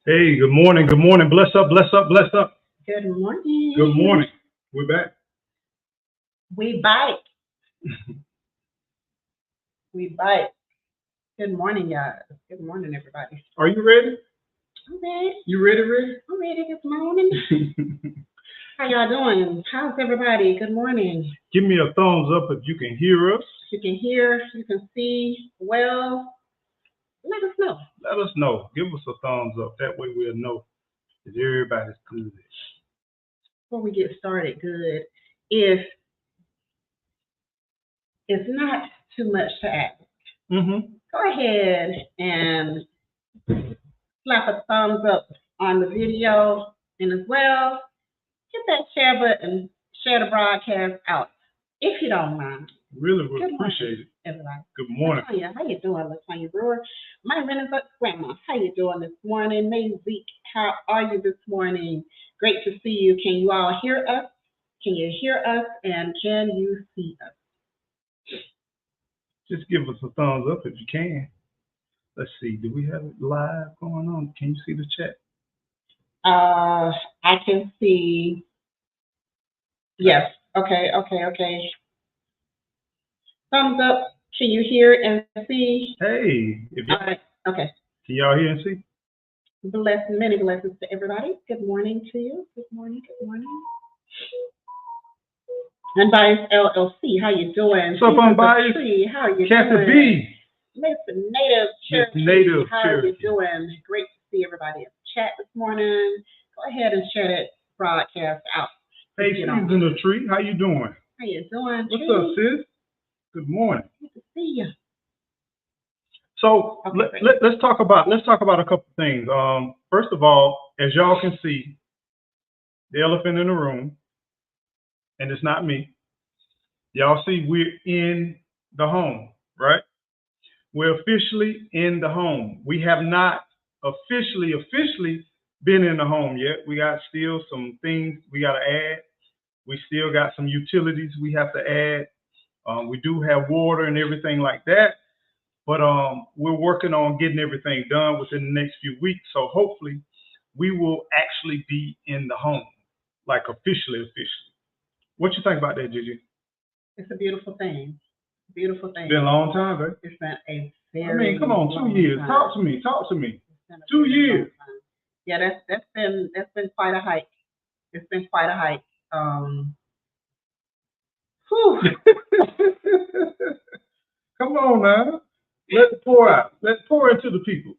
Hey, good morning. Good morning. Bless up, bless up, bless up. Good morning. Good morning. We're back. We bite. We bite. Good morning, guys. Good morning, everybody. Are you ready? I'm ready. You ready, ready? I'm ready this morning. How y'all doing? How's everybody? Good morning. Give me a thumbs up if you can hear us. You can hear, you can see. Well, let us know. Let us know. Give us a thumbs up. That way we'll know that everybody's good. Before we get started, good. If it's not too much to ask, go ahead and slap a thumbs up on the video, and as well, hit that share button, share the broadcast out, if you don't mind. Really would appreciate it. Everybody. Good morning. Latonya, how you doing, Latonya Brewer? My Renaissance Grandma, how you doing this morning? May Zeke, how are you this morning? Great to see you. Can you all hear us? Can you hear us? And can you see us? Just give us a thumbs up if you can. Let's see. Do we have it live going on? Can you see the chat? I can see. Yes. Okay. Thumbs up. Can you hear and see? Hey. All right. Okay. Can y'all hear and see? Many blessings to everybody. Good morning to you. Good morning. Unbiased LLC, how you doing? What's up, Unbiased? How you Kathy doing? B. Mr. Native Cherokee, how are you doing? Great to see everybody in the chat this morning. Go ahead and share that broadcast out. Hey, Susan the Tree, how you doing? How you doing? What's up, sis? Good morning. Good to see you. So okay, let's talk about a couple things. First of all, as y'all can see, the elephant in the room, and it's not me. Y'all see we're in the home, right? We're officially in the home. We have not officially been in the home yet. We got still some things we got to add. We still got some utilities we have to add. We do have water and everything like that, but we're working on getting everything done within the next few weeks. So hopefully we will actually be in the home, like officially. What you think about that, Gigi? It's a beautiful thing. Beautiful thing. It's been a long time, baby. It's been a very come on, 2 years. Time. Talk to me. 2 years. Yeah, that's been quite a hike. It's been quite a hike. Come on now. Let's pour out. Let's pour into the people.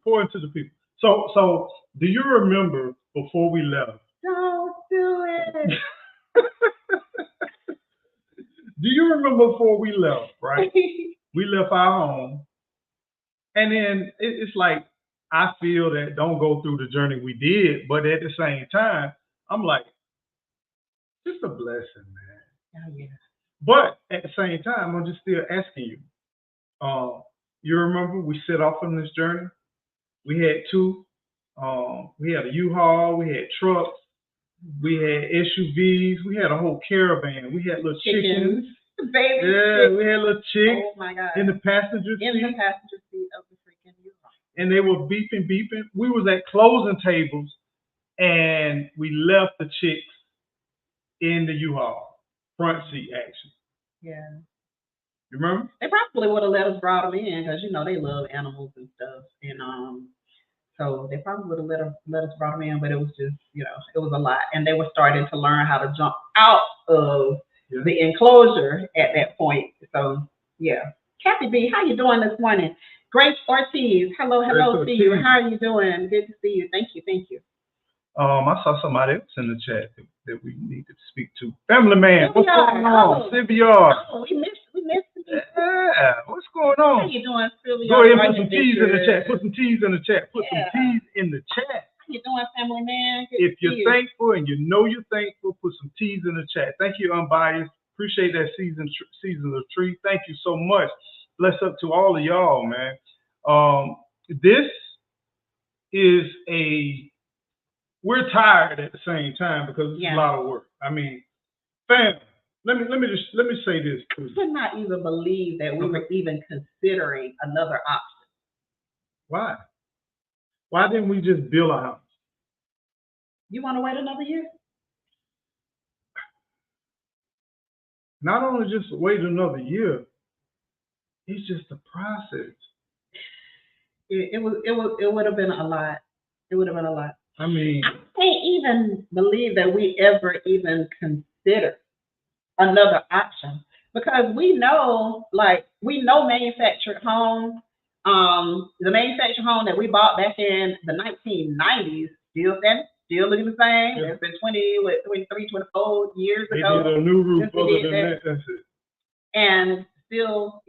So do you remember before we left? Don't do it. Do you remember before we left, right? We left our home. And then it's like, I feel that don't go through the journey we did, but at the same time, I'm like, it's a blessing, man. Oh, yeah. But at the same time, I'm just still asking you. You remember we set off on this journey? We had two. We had a U-Haul. We had trucks. We had SUVs. We had a whole caravan. We had little chickens. Baby. Yeah, we had little chicks. Oh my God. In the passenger seat. In the passenger seat of the freaking U-Haul. And they were beeping. We was at closing tables, and we left the chicks in the U-Haul front seat, actually. Yeah. You remember? They probably would have let us brought them in because they love animals and stuff, and so they probably would have let us brought them in, but it was just it was a lot, and they were starting to learn how to jump out of the enclosure at that point. So yeah, Kathy B, how you doing this morning? Grace Ortiz, hello to you. How are you doing? Good to see you. Thank you. I saw somebody else in the chat that we need to speak to. Family man, what's going on? Sylvia. Oh, we missed you. Yeah, what's going on? How you doing, Sylvia? Go ahead and put some T's in the chat. Put some T's in the chat. How you doing, family man? If you're thankful and you know you're thankful, put some T's in the chat. Thank you, Unbiased. Appreciate that season of tree. Thank you so much. Bless up to all of y'all, man. This is we're tired at the same time because it's a lot of work. I mean, fam, let me say this too. I could not even believe that we were even considering another option. Why? Why didn't we just build a house? You want to wait another year? Not only just wait another year, it's just the process. It would have been a lot. It would have been a lot. I mean, I can't even believe that we ever even considered another option because we know manufactured homes. The manufactured home that we bought back in the 1990s still looking the same. yeah, It's been 23, 24 years they ago did a new roof since we other did than that, that. That's it. and still,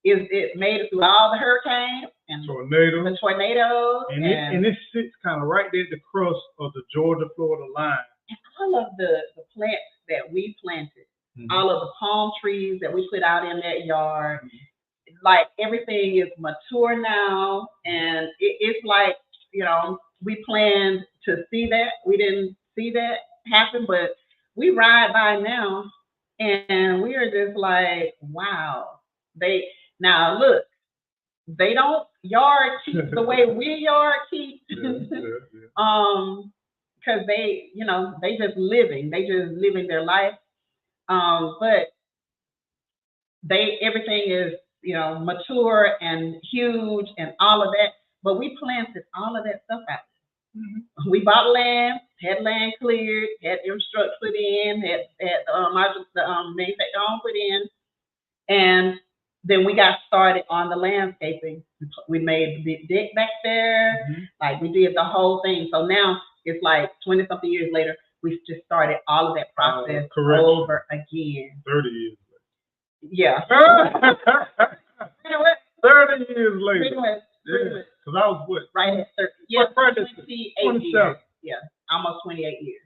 it made it through all the hurricanes and Tornado. the tornadoes And it sits kind of right there at the crust of the Georgia-Florida line. and all of the plants that we planted, Mm-hmm. all of the palm trees that we put out in that yard. Mm-hmm. Like everything is mature now, and it's like we planned to see that. We didn't see that happen, but we ride by now, and we are just like, wow. They now look, they don't yard keep the way we yard keep. Because they just living their life. But everything is mature and huge and all of that. But we planted all of that stuff out. Mm-hmm. We bought land, had land cleared, had infrastructure put in, had the manufactured home put in, and then we got started on the landscaping. We made the deck back there, mm-hmm. Like we did the whole thing. So now it's like 20 something years later, we just started all of that process over again. 30 years later. Yeah. 30 years later. Pretty much. Because I was what? Right at 30. Yeah, 28 years. Yeah, almost 28 years.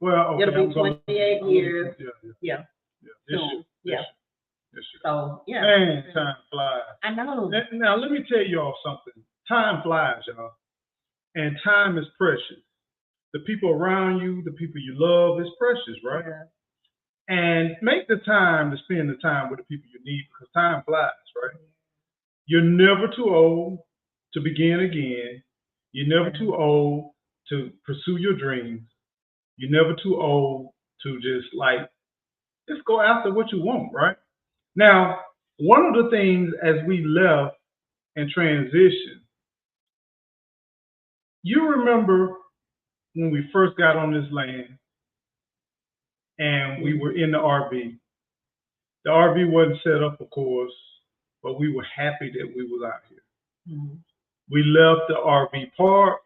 Well, okay, it'll be 28 years. Yeah. Yeah. So, yeah. Man, time flies. I know. Now, let me tell y'all something. Time flies, y'all. And time is precious. The people around you, the people you love, is precious, right? Yeah. And make the time to spend the time with the people you need because time flies, right? You're never too old to begin again. You're never too old to pursue your dreams. You're never too old to just go after what you want, right? Now, one of the things as we left and transitioned, you remember when we first got on this land and we were in the RV. The RV wasn't set up, of course, but we were happy that we was out here. Mm-hmm. We left the RV park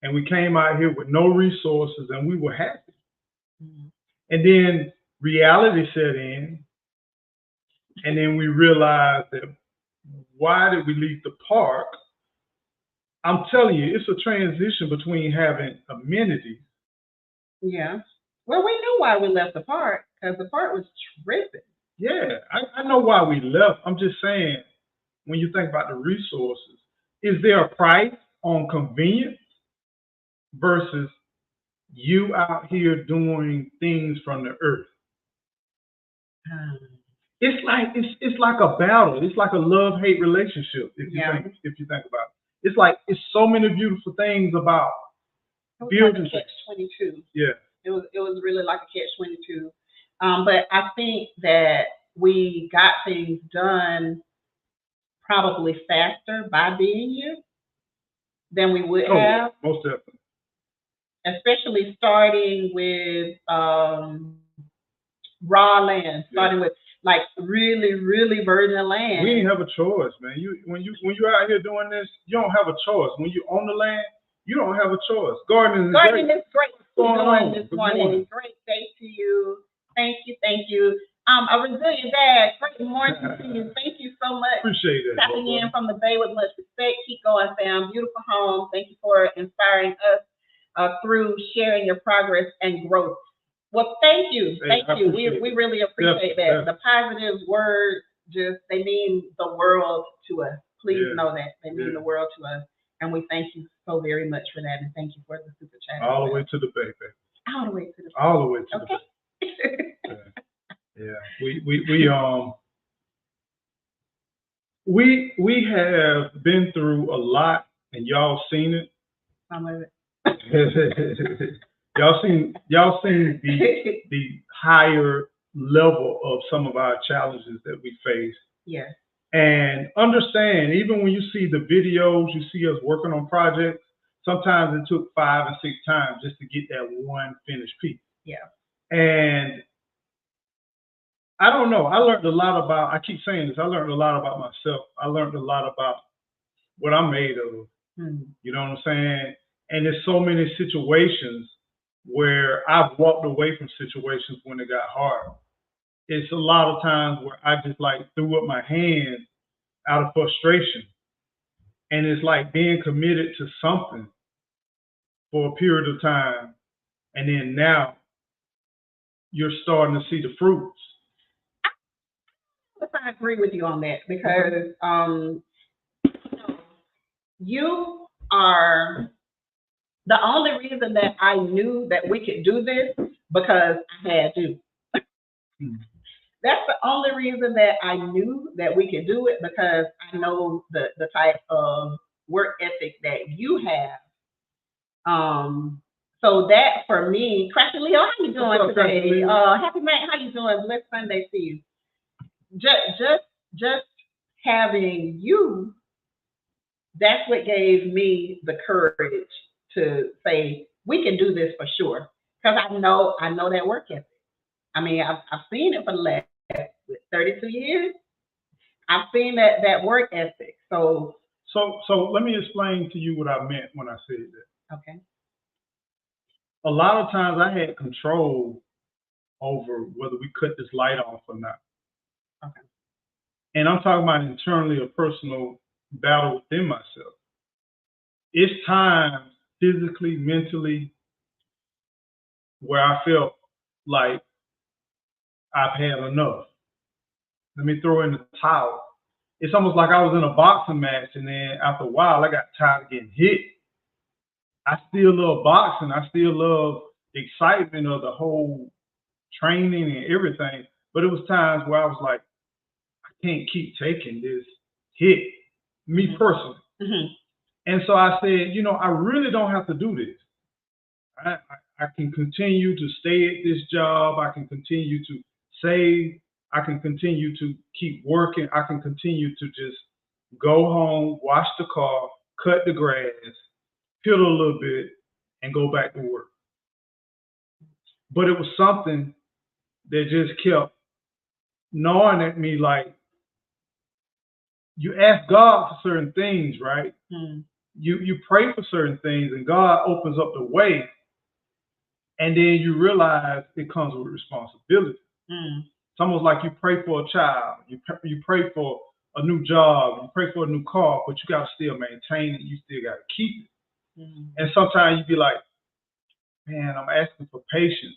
and we came out here with no resources and we were happy. Mm-hmm. And then reality set in. And then we realized that why did we leave the park? I'm telling you, it's a transition between having amenities. Yeah. Well, we knew why we left the park because the park was tripping. Yeah, I know why we left. I'm just saying, when you think about the resources, is there a price on convenience versus you out here doing things from the earth? It's like a battle. It's like a love-hate relationship. If you think about it, it's so many beautiful things about building. Like catch-22. Yeah. It was really like a catch-22. But I think that we got things done probably faster by being here than we would have. Most definitely. Especially starting with raw land, starting with like really, really virgin land. We didn't have a choice, man. When you're out here doing this, you don't have a choice. When you own the land, you don't have a choice. Gardening is great. What's going on this morning? Great day to you. Thank you. A resilient dad. Great morning to you. Thank you so much. Appreciate it. Tapping in from the Bay with much respect. Keep going, fam. Beautiful home. Thank you for inspiring us through sharing your progress and growth. Well, thank you. Thank you. We really appreciate that. The positive words they mean the world to us. Please know that. They mean the world to us. And we thank you so very much for that. And thank you for the super chat. All the way to the Bay, baby. All the way to the Bay. All the way to the Bay. Yeah. We have been through a lot and y'all seen it. Some of it. y'all seen the higher level of some of our challenges that we face. Yes. And understand, even when you see the videos, you see us working on projects, sometimes it took 5 and 6 times just to get that one finished piece. Yeah. And I don't know. I learned a lot about, I keep saying this, I learned a lot about myself. I learned a lot about what I'm made of. Mm-hmm. You know what I'm saying? And there's so many situations where I've walked away from situations when it got hard. It's a lot of times where I just like threw up my hands out of frustration. And it's like being committed to something for a period of time. And then now you're starting to see the fruits. I agree with you on that because you are the only reason that I knew that we could do this because I had you. That's the only reason that I knew that we could do it because I know the type of work ethic that you have. So that for me, Cracker Leo, how you doing today? Happy Matt, how you doing? Blessed Sunday to you. Just having you, that's what gave me the courage to say we can do this for sure. Because I know that work ethic. I mean, I've seen it for the last 32 years. I've seen that work ethic. So let me explain to you what I meant when I said that. Okay. A lot of times I had control over whether we cut this light off or not. Okay. And I'm talking about internally a personal battle within myself. It's times physically, mentally, where I felt like I've had enough. Let me throw in the towel. It's almost like I was in a boxing match, and then after a while, I got tired of getting hit. I still love boxing. I still love the excitement of the whole training and everything. But it was times where I was like, I can't keep taking this hit, me personally. Mm-hmm. And so I said, I really don't have to do this. I can continue to stay at this job. I can continue to save. I can continue to keep working. I can continue to just go home, wash the car, cut the grass, piddle a little bit, and go back to work. But it was something that just kept gnawing at me like, you ask God for certain things, right? Mm. You pray for certain things, and God opens up the way, and then you realize it comes with responsibility. Mm. It's almost like you pray for a child, you pray for a new job, you pray for a new car, but you got to still maintain it. You still got to keep it. Mm. And sometimes you be like, man, I'm asking for patience.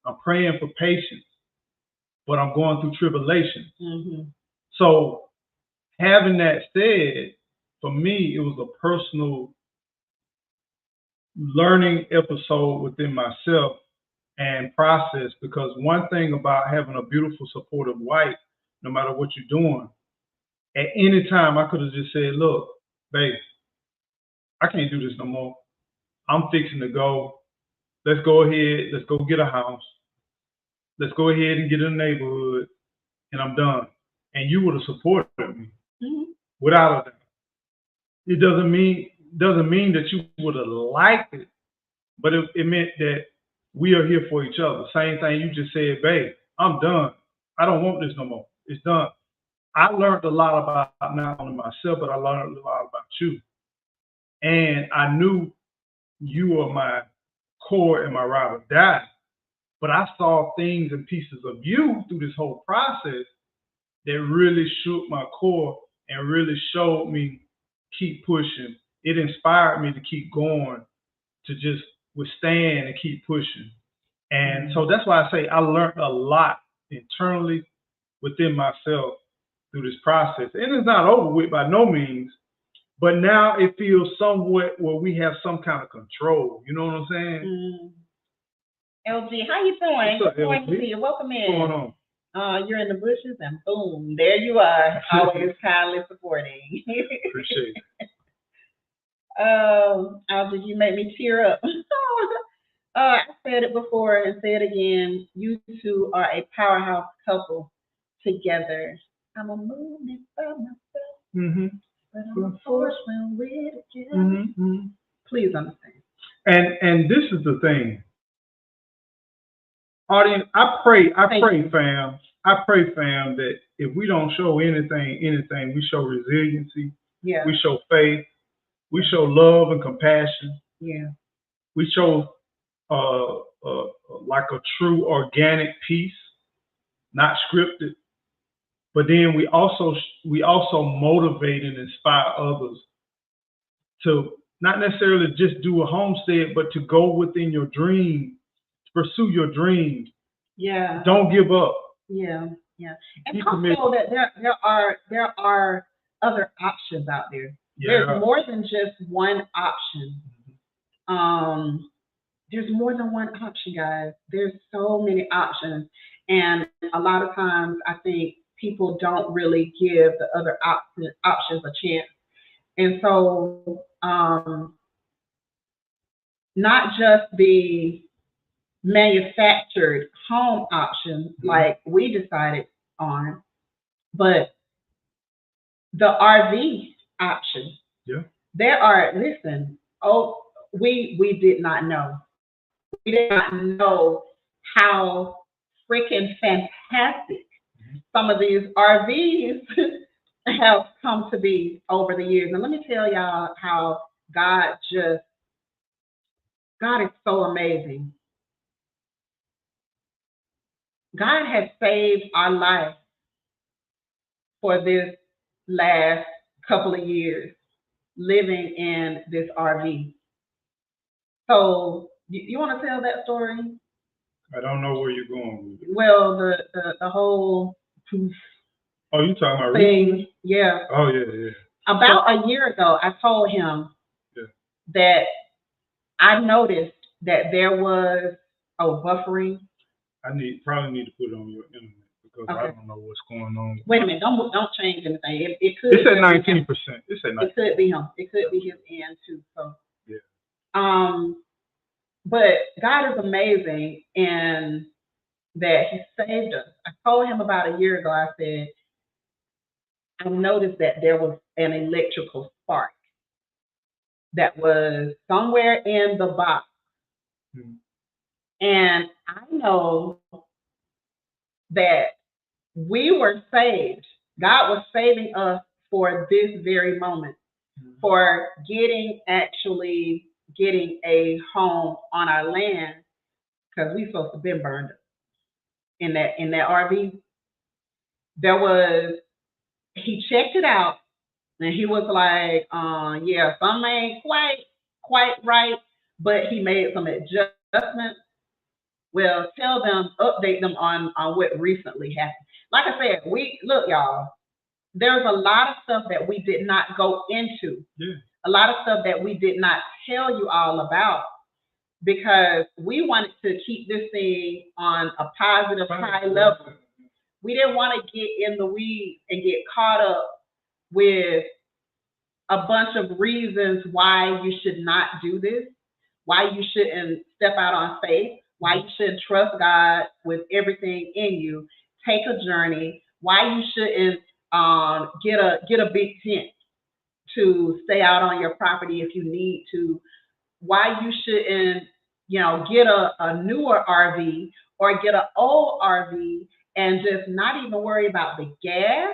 I'm praying for patience, but I'm going through tribulation. Mm-hmm. So having that said, for me, it was a personal learning episode within myself and process, because one thing about having a beautiful, supportive wife, no matter what you're doing, at any time I could have just said, look, babe, I can't do this no more. I'm fixing to go. Let's go ahead. Let's go get a house. Let's go ahead and get in the neighborhood, and I'm done. And you would have supported me without a doubt. It doesn't mean that you would have liked it, but it meant that we are here for each other. Same thing you just said, babe, I'm done. I don't want this no more. It's done. I learned a lot about not only myself, but I learned a lot about you. And I knew you were my core and my ride or die. But I saw things and pieces of you through this whole process that really shook my core and really showed me keep pushing. It inspired me to keep going, to just withstand and keep pushing. And so that's why I say I learned a lot internally within myself through this process. And it's not over with by no means, but now it feels somewhat where we have some kind of control. You know what I'm saying? Mm. LG, how you doing? What's up, Good morning LG? to you. Welcome in. What's going on? You're in the bushes, and boom, there you are. Always kindly supporting. Appreciate it. Algie, you make me tear up. I said it before and say it again. You two are a powerhouse couple together. I'm a movement by myself, Mm-hmm. but I'm a force when we're together. Mm-hmm. Please understand. And this is the thing, audience. I pray, fam. I pray, fam, that if we don't show anything, we show resiliency. Yeah. We show faith. We show love and compassion. Yeah. We show like a true organic piece, not scripted. But then we also motivate and inspire others to not necessarily just do a homestead, but to go within your dream, pursue your dreams. Yeah. Don't give up. Yeah. Yeah. And also that there are other options out there. Yeah. There's more than just one option. There's more than one option, guys. There's so many options. And a lot of times I think people don't really give the other options a chance. And so not just the manufactured home option like we decided on, but the RV option. Yeah. There are, listen, we did not know. We did not know how freaking fantastic some of these RVs have come to be over the years. And let me tell y'all how God is so amazing. God has saved our life for this last couple of years living in this RV. So you want to tell that story? I don't know where you're going with it. Well, the whole oh, you talking about thing? recently? Yeah. Oh yeah. About a year ago, I told him that I noticed that there was buffering. I probably need to put it on your internet because I don't know what's going on. Wait a minute! Don't change anything. It could. It's at 19%. It's at 19%. It could be him. It could be his end too. So yeah. But God is amazing in that He saved us. I told him about a year ago. I said I noticed that there was an electrical spark that was somewhere in the box. And I know that we were saved. God was saving us for this very moment, for getting a home on our land, because we supposed to have been burned up in that RV. He checked it out and he was like, yeah, something ain't quite right, but he made some adjustments. Well, update them on what recently happened. Like I said, look, y'all, there's a lot of stuff that we did not go into. Yeah. A lot of stuff that we did not tell you all about because we wanted to keep this thing on a positive, high level. We didn't want to get in the weeds and get caught up with a bunch of reasons why you should not do this, why you shouldn't step out on faith, why you shouldn't trust God with everything in you, take a journey, why you shouldn't get a big tent to stay out on your property if you need to, why you shouldn't, get a newer RV or get an old RV and just not even worry about the gas.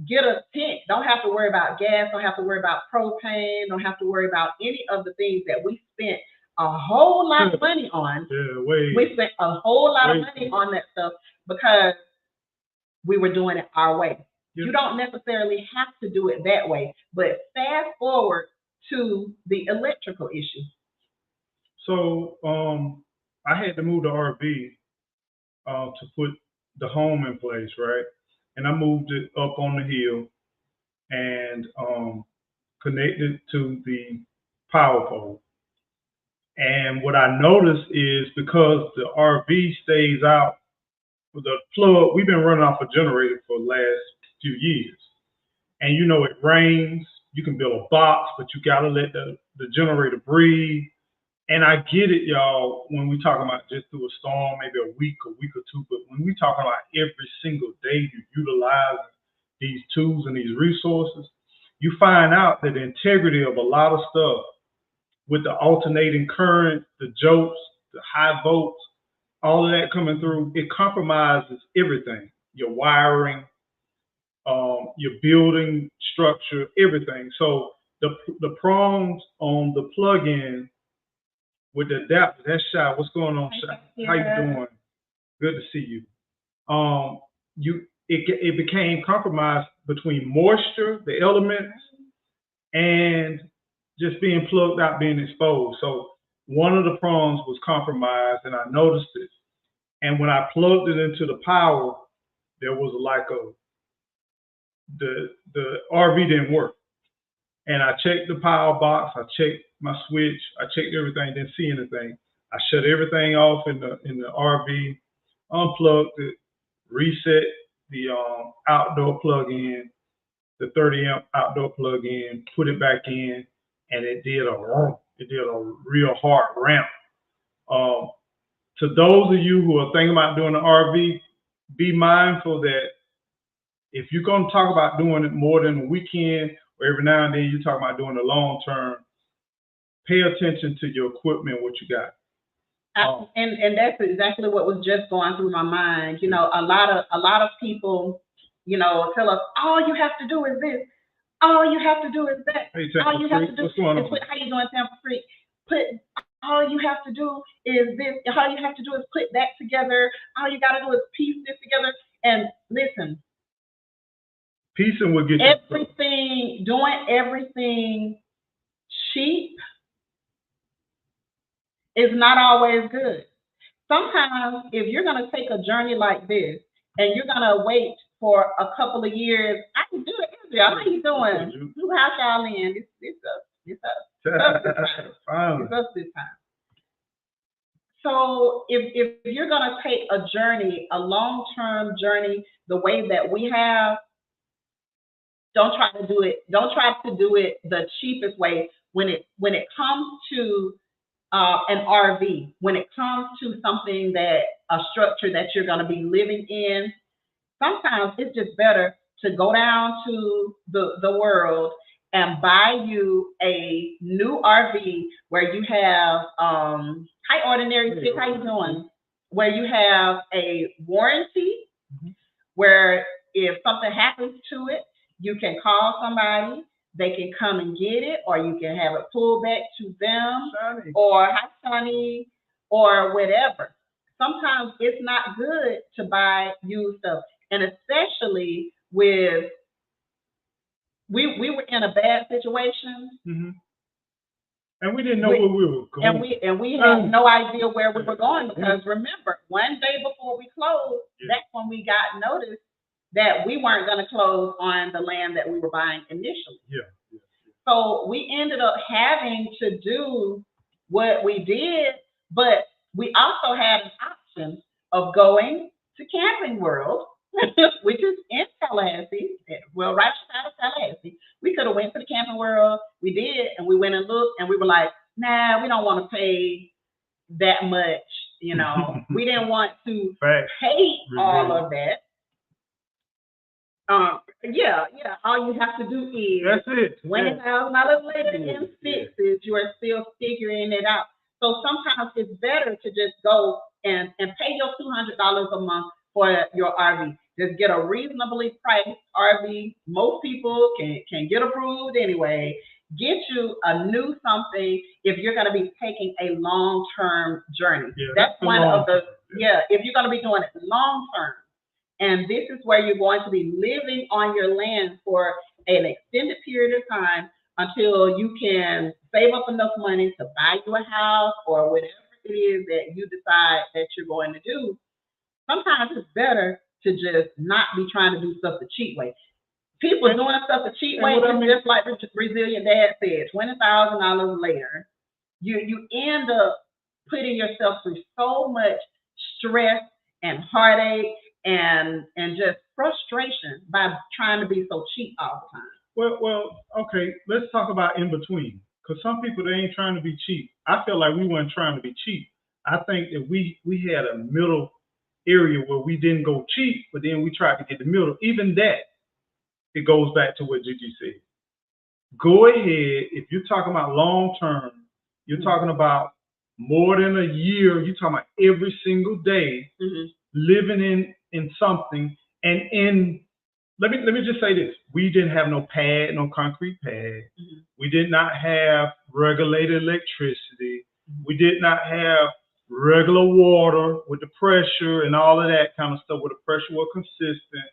Get a tent. Don't have to worry about gas. Don't have to worry about propane. Don't have to worry about any of the things that we spent a whole lot of money on. We spent a whole lot of money on that stuff because we were doing it our way. Yeah. You don't necessarily have to do it that way. But fast forward to the electrical issue. So I had to move the RV to put the home in place, right? And I moved it up on the hill and connected to the power pole. And what I noticed is because the RV stays out, the plug, we've been running off a generator for the last few years. And it rains You can build a box, but you gotta let the generator breathe. And I get it, y'all, when we talking about just through a storm, maybe a week or two, but when we talking about every single day you utilize these tools and these resources, you find out that the integrity of a lot of stuff with the alternating current, the jolts, the high volts, all of that coming through, it compromises everything. Your wiring, your building structure, everything. So the prongs on the plug-in with the adapter, that's Shy. What's going on, Shy? How you doing? Good to see you. It became compromised between moisture, the elements, and just being plugged out, being exposed. So one of the prongs was compromised, and I noticed it. And when I plugged it into the power, there was like the RV didn't work. And I checked the power box, I checked my switch, I checked everything, didn't see anything. I shut everything off in the RV, unplugged it, reset the outdoor plug-in, the 30 amp outdoor plug-in, put it back in, and it did a real hard ramp. To those of you who are thinking about doing an RV, be mindful that if you're going to talk about doing it more than a weekend or every now and then, you're talking about doing it long term, pay attention to your equipment, what you got. And that's exactly what was just going through my mind. You know, a lot of people, you know, tell us all you have to do is this, all you have to do is that, all you have to do is put, how you doing, Tampa Freak? All you have to do is this, all you have to do is put that together, all you got to do is piece this together. And listen, piecing will get everything, doing everything cheap is not always good. Sometimes if you're going to take a journey like this and you're going to wait for a couple of years, I can do it. Israel, how you doing? Who house y'all in? It's us. It's us this time. So if you're going to take a journey, a long-term journey, the way that we have, don't try to do it. Don't try to do it the cheapest way. When it comes to an RV, when it comes to something a structure that you're going to be living in, sometimes it's just better to go down to the world and buy you a new RV where you have, hi Ordinary Stick, how you doing? Where you have a warranty, where if something happens to it, you can call somebody, they can come and get it, or you can have it pulled back to them, Sonny. Or hi Sonny, or whatever. Sometimes it's not good to buy used stuff, and especially with we were in a bad situation, and we didn't know where we were going, and we had no idea where we were going, because remember, one day before we closed, that's when we got notice that we weren't going to close on the land that we were buying initially. So we ended up having to do what we did, but we also had an option of going to Camping World, which is in Tallahassee, well, right outside of Tallahassee. We could have went to the Camping World. We did, and we went and looked, and we were like, nah, we don't want to pay that much, you know. We didn't want to pay all of that. All you have to do is $20,000 later in fixes, you are still figuring it out. So sometimes it's better to just go and pay your $200 a month for your RV. Just get a reasonably priced RV. Most people can get approved anyway. Get you a new something if you're going to be taking a long-term journey. That's one of the, if you're going to be doing it long-term. And this is where you're going to be living on your land for an extended period of time until you can save up enough money to buy you a house or whatever it is that you decide that you're going to do. Sometimes it's better to just not be trying to do stuff the cheap way. People are doing stuff the cheap way, just like the Brazilian dad said, $20,000 later, you end up putting yourself through so much stress and heartache and just frustration by trying to be so cheap all the time. Well, okay. Let's talk about in between, because some people they ain't trying to be cheap. I feel like we weren't trying to be cheap. I think that we had a middle area where we didn't go cheap, but then we tried to get the middle. Even that, it goes back to what Gigi said. Go ahead. If you're talking about long term, you're talking about more than a year. You're talking about every single day Mm-hmm. living in something. And in let me just say this: we didn't have no pad, no concrete pad. Mm-hmm. We did not have regulated electricity. Mm-hmm. We did not have regular water with the pressure and all of that kind of stuff where the pressure was consistent.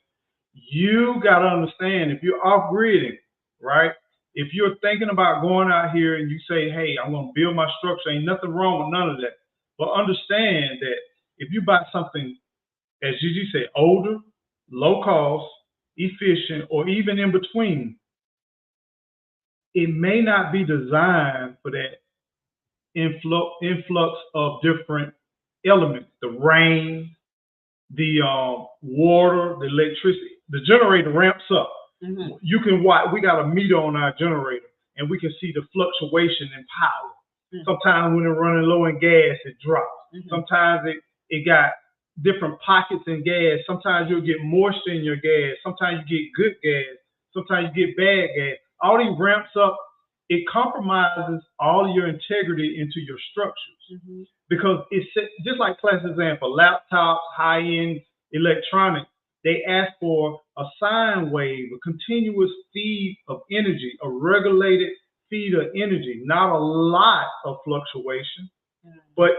You got to understand if you're off gridding, right? If you're thinking about going out here and you say, hey, I'm going to build my structure, ain't nothing wrong with none of that. But understand that if you buy something, as Gigi said, older, low cost, efficient, or even in between, it may not be designed for that influx of different elements, the rain, the water, the electricity. The generator ramps up. Mm-hmm. You can watch. We got a meter on our generator, and we can see the fluctuation in power. Mm-hmm. Sometimes when it's running low in gas, it drops. Mm-hmm. Sometimes it got different pockets in gas. Sometimes you'll get moisture in your gas. Sometimes you get good gas. Sometimes you get bad gas. All these ramps up. It compromises all your integrity into your structures. Mm-hmm. Because it's just like class example, laptops, high-end electronics, they ask for a sine wave, a continuous feed of energy, a regulated feed of energy, not a lot of fluctuation. Mm-hmm. But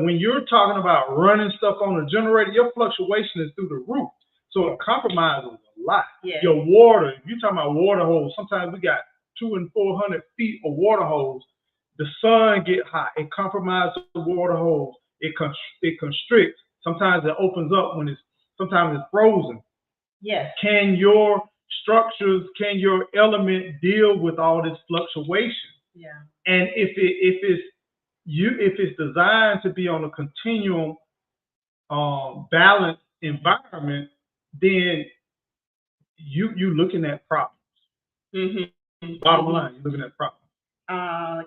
when you're talking about running stuff on a generator, your fluctuation is through the roof. So it compromises a lot. Yeah. Your water, if you're talking about water holes, sometimes we got 200 and 400 feet of water holes. The sun get hot, it compromises the water holes. It constricts. Sometimes it opens up sometimes it's frozen. Yes. Can your structures, can your element deal with all this fluctuation? Yeah. And if it's designed to be on a continuum balanced environment, then you looking at problems. Mm-hmm. Bottom line, you're looking at problems.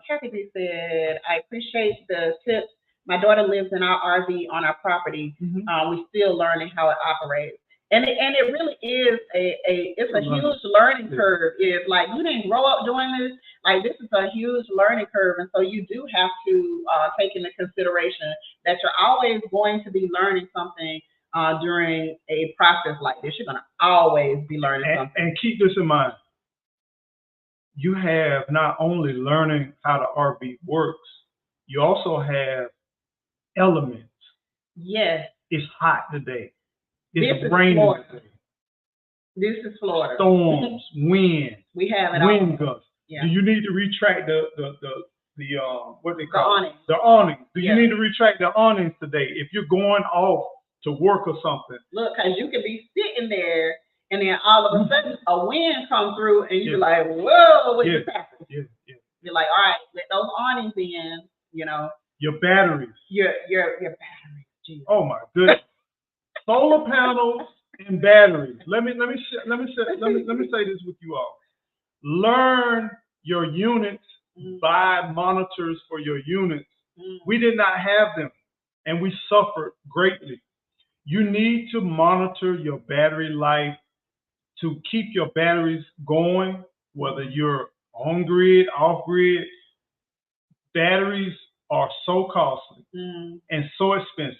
Kathy B said, I appreciate the tips. My daughter lives in our RV on our property. Mm-hmm. We're still learning how it operates. And it really is it's a huge learning curve. It's like you didn't grow up doing this. Like this is a huge learning curve. And so you do have to take into consideration that you're always going to be learning something during a process like this. You're going to always be learning something. And keep this in mind. You have not only learning how the RV works, you also have elements. Yes. It's hot today. It's raining today. This is Florida. Storms, wind. We have it wind gusts. Yeah. Do you need to retract the what they call awning? The awning. Do you need to retract the awnings today if you're going off to work or something? Look, because you could be sitting there and then all of a sudden a wind comes through and you're like, whoa, what just happened? Yeah. You're like, all right, let those awnings in, you know. Your batteries. Your batteries. Jesus. Oh my goodness. Solar panels and batteries. Let me say this with you all. Learn your units, buy monitors for your units. We did not have them and we suffered greatly. You need to monitor your battery life to keep your batteries going, whether you're on grid, off grid. Batteries are so costly and so expensive.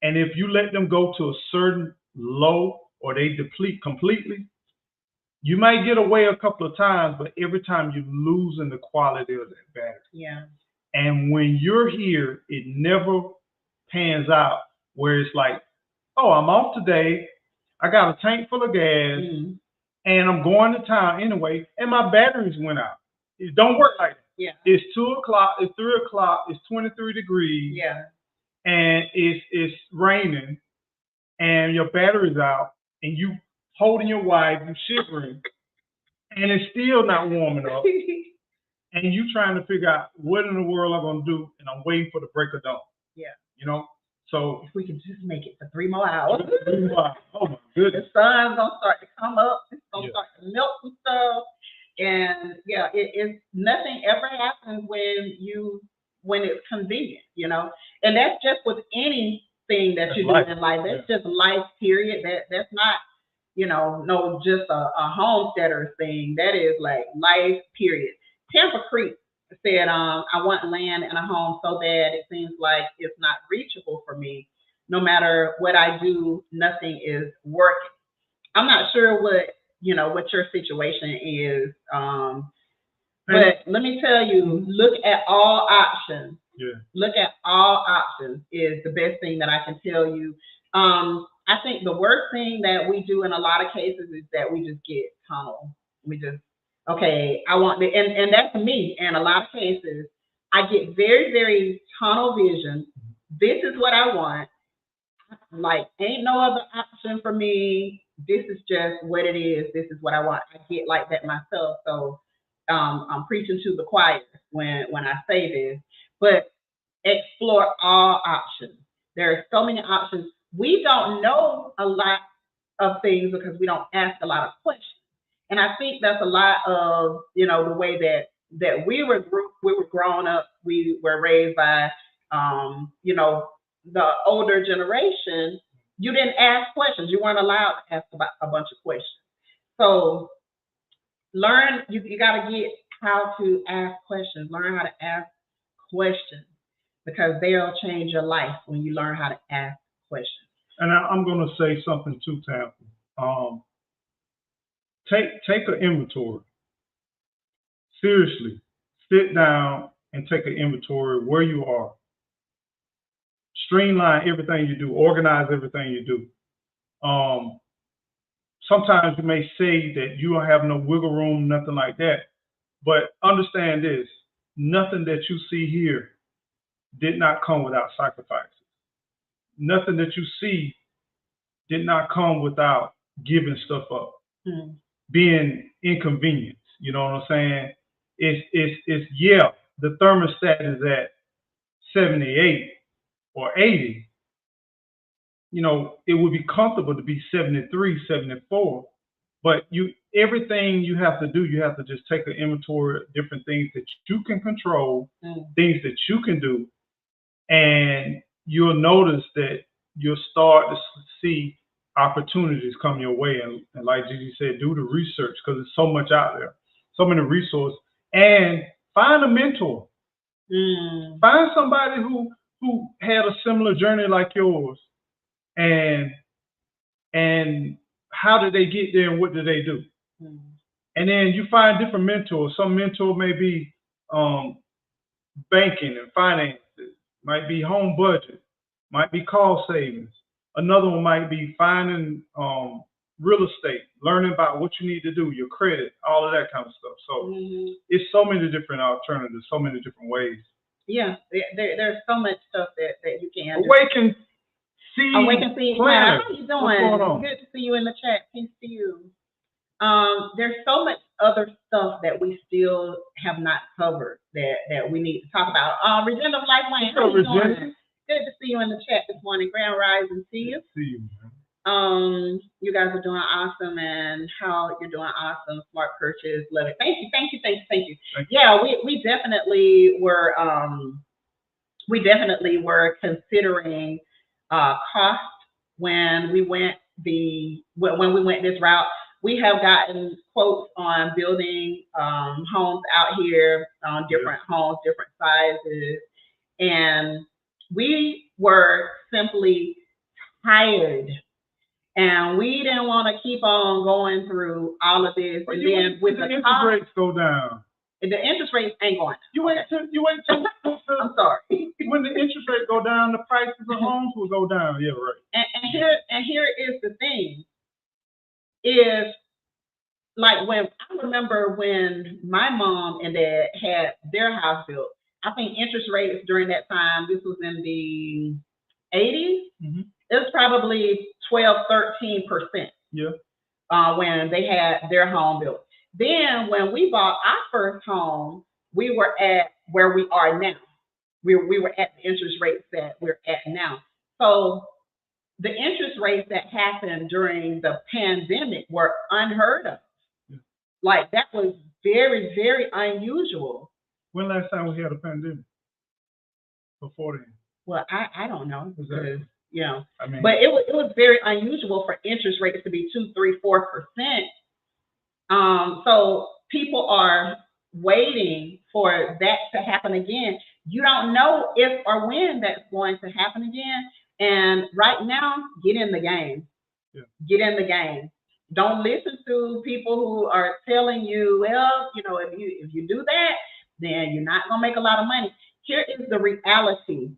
And if you let them go to a certain low or they deplete completely, you might get away a couple of times, but every time you're losing the quality of that battery. Yeah. And when you're here, it never pans out where it's like, oh, I'm off today. I got a tank full of gas and I'm going to town anyway, and my batteries went out. It don't work like that. Yeah. It's 2 o'clock, it's 3 o'clock, it's 23 degrees. Yeah. And it's raining and your battery's out and you holding your wife, you shivering, and it's still not warming up. And you trying to figure out what in the world I'm gonna do, and I'm waiting for the break of dawn. Yeah. You know? So if we could just make it for 3 more hours. 3 more hours. Oh my goodness. The sun's gonna start to come up. It's gonna start to melt some stuff. And yeah, it's nothing ever happens when it's convenient, And that's just with anything that you do in life. That's just life, period. That's not, no, just a homesteader's thing. That is like life, period. Tampa Creek said, I want land and a home so bad it seems like it's not reachable for me. No matter what I do, nothing is working. I'm not sure what your situation is. But let me tell you, look at all options. Yeah. Look at all options is the best thing that I can tell you. I think the worst thing that we do in a lot of cases is that we just get tunnel. We just, okay, I want the, and that's me. In a lot of cases, I get very, very tunnel vision. This is what I want. Like, ain't no other option for me. This is just what it is. This is what I want. I get like that myself. So I'm preaching to the choir when I say this. But explore all options. There are so many options. We don't know a lot of things because we don't ask a lot of questions. And I think that's a lot of the way that we were growing up. We were raised by the older generation. You didn't ask questions. You weren't allowed to ask about a bunch of questions. So learn. You got to get how to ask questions. Learn how to ask questions because they'll change your life when you learn how to ask questions. And I'm going to say something too, Tampa. Take an inventory. Seriously, sit down and take an inventory where you are. Streamline everything you do. Organize everything you do. Sometimes you may say that you don't have no wiggle room, nothing like that. But understand this: nothing that you see here did not come without sacrifices. Nothing that you see did not come without giving stuff up, being inconvenienced. You know what I'm saying? It's yeah, the thermostat is at 78 or 80. It would be comfortable to be 73, 74. But everything you have to do, you have to just take an inventory of different things that you can control, things that you can do, and you'll notice that you'll start to see opportunities come your way. And like Gigi said, do the research because there's so much out there, so many resources, and find a mentor. Find somebody who had a similar journey like yours, and how did they get there and what did they do? And then you find different mentors. Some mentor may be banking and finances, might be home budget, might be cost savings. Another one might be finding real estate, learning about what you need to do, your credit, all of that kind of stuff. So it's so many different alternatives, so many different ways. Yeah, there's so much stuff that you can do. Awaken Seed Planner. How you doing? Good to see you in the chat. Peace to you. There's so much other stuff that we still have not covered that we need to talk about. Regenerative Life Lane, how you doing? Good to see you in the chat this morning. Grand Rising, see you. See you, man. You guys are doing awesome, and how you're doing awesome. Smart purchase, love it. Thank you. Yeah, we definitely were. We definitely were considering cost when we went this route. We have gotten quotes on building homes out here, different homes, different sizes, and we were simply tired. And we didn't want to keep on going through all of this. And then with the interest rates go down. The interest rates ain't going down. You wait till I'm sorry. When the interest rate go down, the prices of homes will go down. Yeah, right. And here is the thing. Is like when I remember when my mom and dad had their house built, I think interest rates during that time, this was in the 80s, it was probably 12, 13%. Yeah. When they had their home built. Then when we bought our first home, we were at where we are now. We were at the interest rates that we're at now. So the interest rates that happened during the pandemic were unheard of. Like that was very, very unusual. When last time we had a pandemic? Before then? Well, I don't know because you know, I mean, but it was very unusual for interest rates to be 2, 3, 4%. So people are waiting for that to happen again. You don't know if or when that's going to happen again. And right now, get in the game. Yeah. Get in the game. Don't listen to people who are telling you, well, you know, if you do that, then you're not gonna make a lot of money. Here is the reality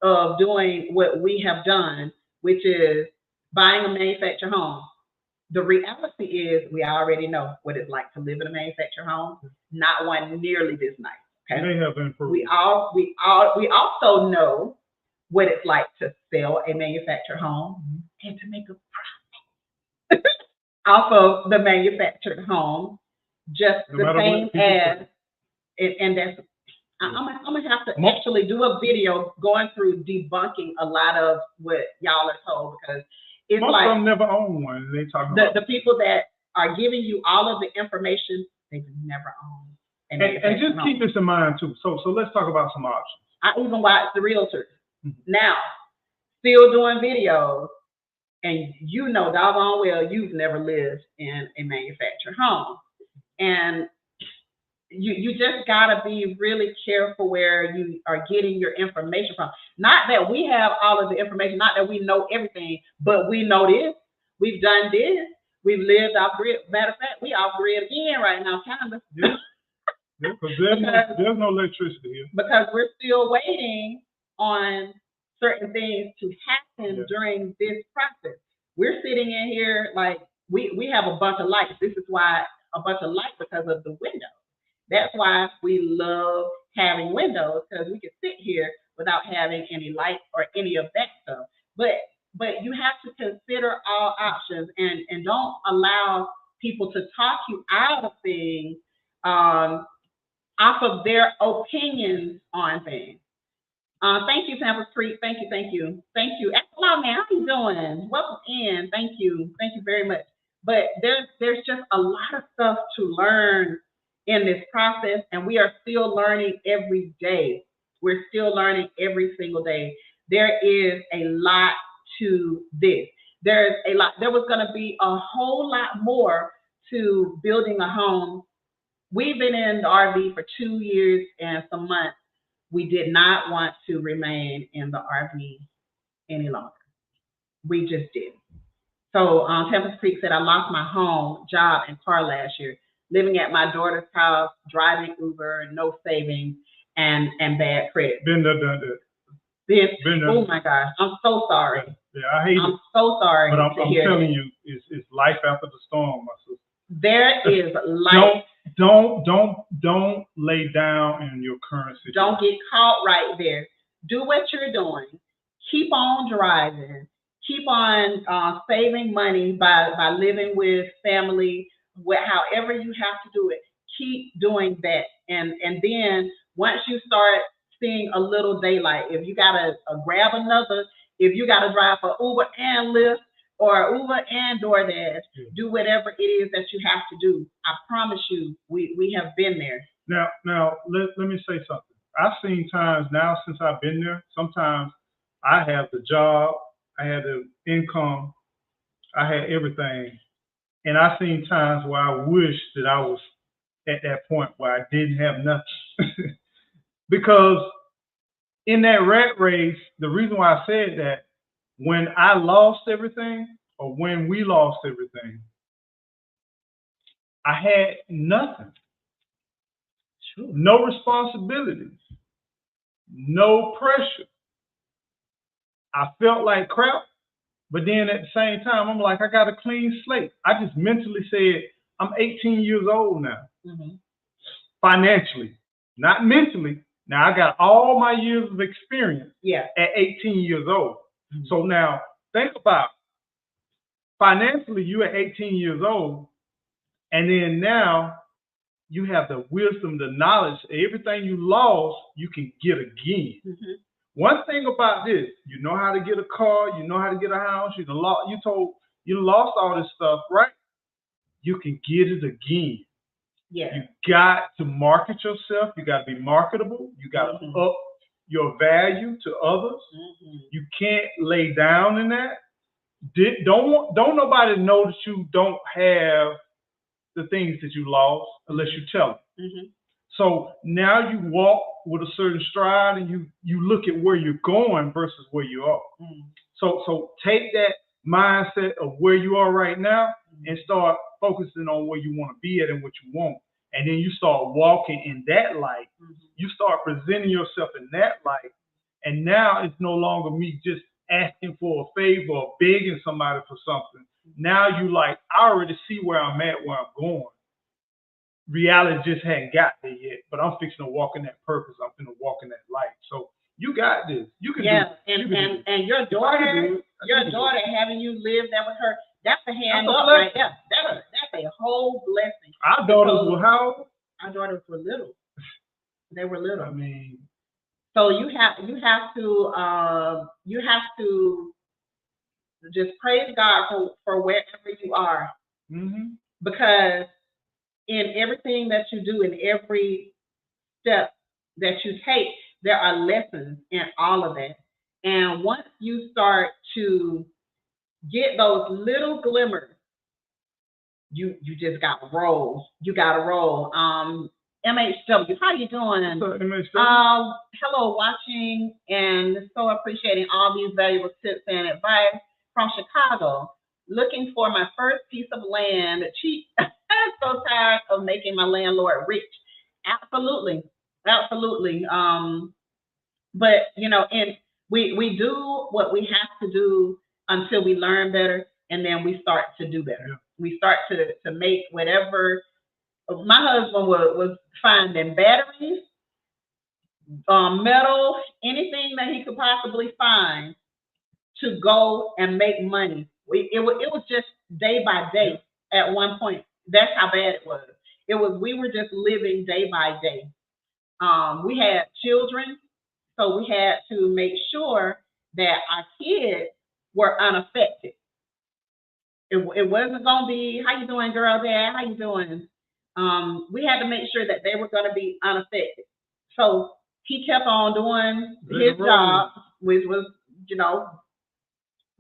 of doing what we have done, which is buying a manufactured home. The reality is we already know what it's like to live in a manufactured home, not one nearly this nice. Okay. They have improved. We also know what it's like to sell a manufactured home and to make a profit off of the manufactured home, just No the same as and that's Yeah. I'm gonna have to actually do a video going through debunking a lot of what y'all are told because it's most like of them never own one. They talk about the people that are giving you all of the information, they've never owned. And just keep this in mind too. So let's talk about some options. I even watch the realtors now, still doing videos, and you know doggone well you've never lived in a manufactured home, and you just gotta be really careful where you are getting your information from. Not that we have all of the information, not that we know everything, but we know this. We've done this. We've lived off grid. Matter of fact, we off grid again right now, kind of. Yeah. Because there's no electricity here. Because we're still waiting on certain things to happen during this process. We're sitting in here like we have a bunch of lights. This is why a bunch of lights because of the windows. That's why we love having windows because we can sit here without having any light or any of that stuff. But you have to consider all options and don't allow people to talk you out of things off of their opinions on things. Thank you, Tampa Creek. Thank you, thank you, thank you. Hello, man. How you doing? Welcome in. Thank you very much. But there's just a lot of stuff to learn in this process, and we are still learning every day. We're still learning every single day. There is a lot to this. There's a lot. There was going to be a whole lot more to building a home. We've been in the RV for 2 years and some months. We did not want to remain in the RV any longer. We just didn't. So Tempest Creek said, I lost my home, job, and car last year, living at my daughter's house, driving Uber, no savings, and bad credit. Been there, done that. Oh my gosh, I'm so sorry. Yeah, I hate it. I'm so sorry. But I'm telling you, it's life after the storm, my sister. There is life. Don't lay down in your current situation. Don't get caught right there. Do what you're doing. Keep on driving. Keep on saving money by living with family. However you have to do it, keep doing that. And then once you start seeing a little daylight, if you gotta if you gotta drive for Uber and Lyft or Uber and DoorDash, do whatever it is that you have to do. I promise you, we have been there. Now let me say something. I've seen times now since I've been there, sometimes I have the job, I had the income, I had everything. And I've seen times where I wish that I was at that point where I didn't have nothing. Because in that rat race, the reason why I said that, when I lost everything or when we lost everything, I had nothing. Sure. No responsibilities, no pressure. I felt like crap, but then at the same time, I'm like, I got a clean slate. I just mentally said, I'm 18 years old now, financially, not mentally. Now I got all my years of experience at 18 years old. So now think about financially, you at 18 years old, and then now you have the wisdom, the knowledge, everything you lost, you can get again. One thing about this, you know how to get a car, you know how to get a house, you lost all this stuff, right? You can get it again. Yeah. You got to market yourself. You got to be marketable. You got to up your value to others. You can't lay down in that. Don't nobody know that you don't have the things that you lost unless you tell them. So now you walk with a certain stride, and you look at where you're going versus where you are. So take that mindset of where you are right now and start focusing on where you want to be at and what you want. And then you start walking in that light. You start presenting yourself in that light. And now it's no longer me just asking for a favor or begging somebody for something. Now you like, I already see where I'm at, where I'm going. Reality just hadn't got there yet, but I'm fixing to walk in that purpose. I'm going to walk in that light. So you got this. You can do it. And your daughter having you live there with her, that's a hand up right there. That's a whole blessing. Our daughters were how old? Our daughters were little. They were little. I mean, so you have to just praise God for wherever you are, because in everything that you do, in every step that you take, there are lessons in all of that. And once you start to get those little glimmers, you just got to roll. You got to roll. MHW, how you doing? Hello, watching and so appreciating all these valuable tips and advice from Chicago. Looking for my first piece of land cheap. I'm so tired of making my landlord rich. Absolutely. But and we do what we have to do until we learn better, and then we start to do better. Yeah. We start to make whatever. My husband was finding batteries, metal, anything that he could possibly find to go and make money. It was just day by day at one point. That's how bad it was. We were just living day by day. We had children, so we had to make sure that our kids were unaffected. It wasn't going to be, how you doing, girl, dad? How you doing? We had to make sure that they were going to be unaffected. So he kept on doing his job, which was,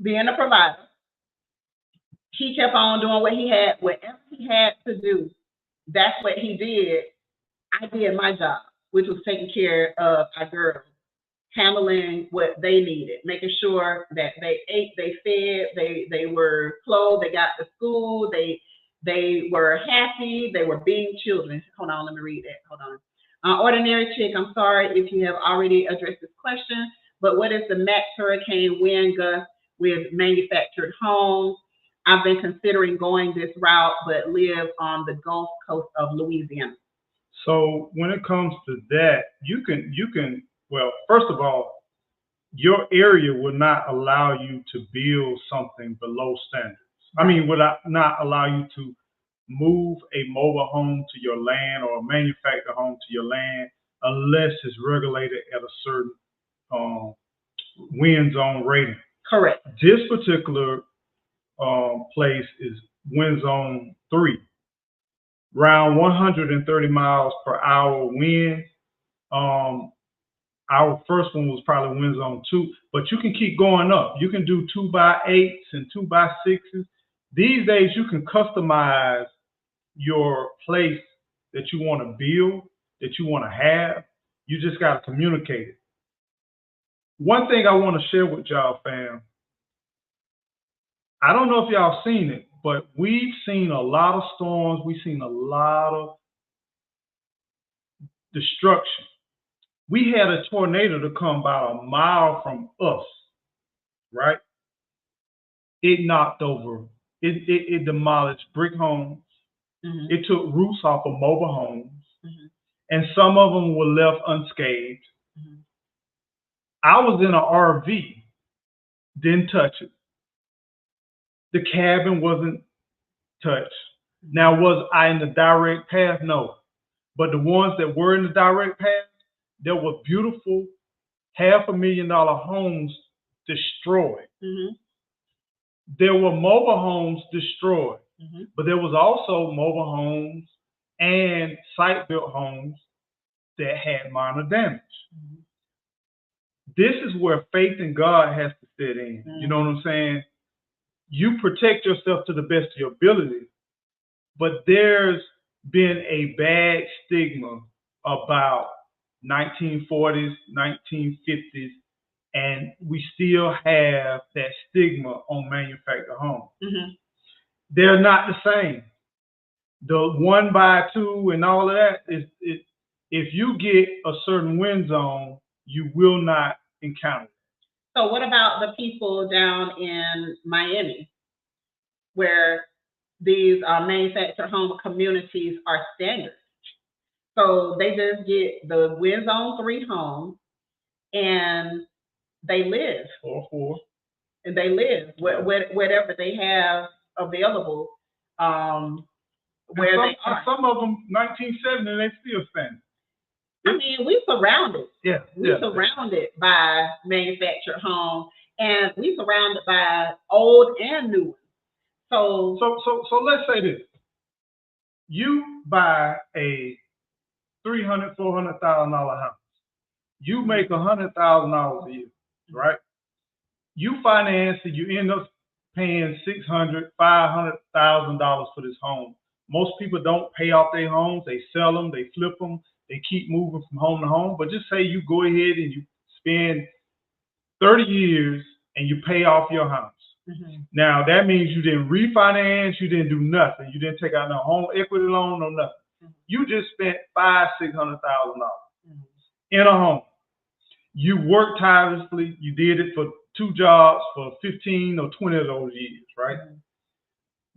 being a provider. He kept on doing whatever he had to do. That's what he did. I did my job, which was taking care of our girls, handling what they needed, making sure that they ate, they fed, they were clothed, they got to school, they were happy, they were being children. Hold on, let me read that. Hold on. Ordinary chick, I'm sorry if you have already addressed this question, but what is the max hurricane wind gust with manufactured homes? I've been considering going this route, but live on the Gulf Coast of Louisiana. So when it comes to that, you can well, first of all, your area will not allow you to build something below standards. I mean, will not allow you to move a mobile home to your land or a manufactured home to your land unless it's regulated at a certain wind zone rating. Correct. This particular place is wind zone 3, around 130 miles per hour wind. Our first one was probably wind zone 2, but you can keep going up. You can do 2x8s and 2x6s. These days, you can customize your place that you want to build, that you want to have. You just got to communicate it. One thing I want to share with y'all, fam, I don't know if y'all seen it, but we've seen a lot of storms. We've seen a lot of destruction. We had a tornado to come about a mile from us, right? It knocked over, it demolished brick homes. Mm-hmm. It took roofs off of mobile homes. Mm-hmm. And some of them were left unscathed. Mm-hmm. I was in an RV, didn't touch it. The cabin wasn't touched. Now, was I in the direct path? No. But the ones that were in the direct path, there were beautiful $500,000 homes destroyed. Mm-hmm. There were mobile homes destroyed, Mm-hmm. but there was also mobile homes and site-built homes that had minor damage. Mm-hmm. This is where faith in God has to fit in. You know what I'm saying? You protect yourself to the best of your ability, but there's been a bad stigma about 1940s, 1950s, and we still have that stigma on manufactured homes. Mm-hmm. They're not the same. The 1x2 and all of that is if you get a certain wind zone, you will not encounter it. So what about the people down in Miami where these manufactured home communities are standard? So they just get the Wind Zone 3 home and they live. Or And they live whatever they have available, where they are. And some of them 1970 they still standing. I mean, we're surrounded. We're surrounded by manufactured homes, and we're surrounded by old and new ones. So let's say this: you buy a $300,000-$400,000 house. You make $100,000 a year, right? You finance it. You end up paying $600,000-$500,000 for this home. Most people don't pay off their homes. They sell them. They flip them. They keep moving from home to home. But just say you go ahead and you spend 30 years and you pay off your house. Mm-hmm. Now, that means you didn't refinance. You didn't do nothing. You didn't take out no home equity loan, no nothing. Mm-hmm. You just spent $500,000-$600,000 in a home. You worked tirelessly. You did it for 2 jobs for 15 or 20 of those years, right? Mm-hmm.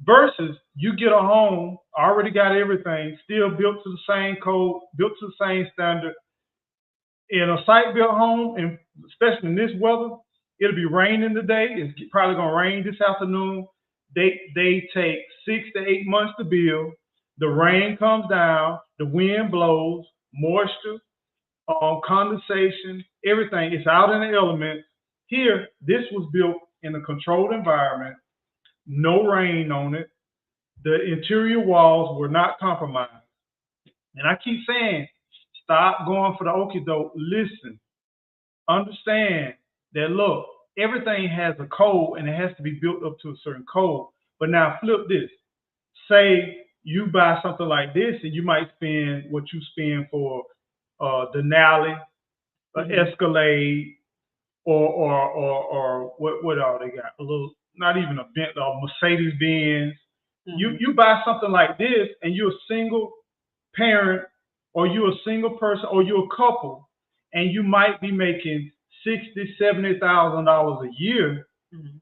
Versus you get a home, already got everything, still built to the same code, built to the same standard. In a site-built home, and especially in this weather, it'll be raining today. It's probably going to rain this afternoon. They take 6 to 8 months to build. The rain comes down, the wind blows, moisture, condensation, everything. It's out in the elements. Here, this was built in a controlled environment, no rain on it. The interior walls were not compromised. And I keep saying, stop going for the okie doke. Listen, understand that, look, everything has a code and it has to be built up to a certain code. But now flip this. Say you buy something like this and you might spend what you spend for Denali, Escalade, or what all they got? A little, not even a Bentley, or Mercedes Benz. Mm-hmm. You buy something like this and you're a single parent or you're a single person or you're a couple and you might be making $60,000-$70,000 a year. Mm-hmm.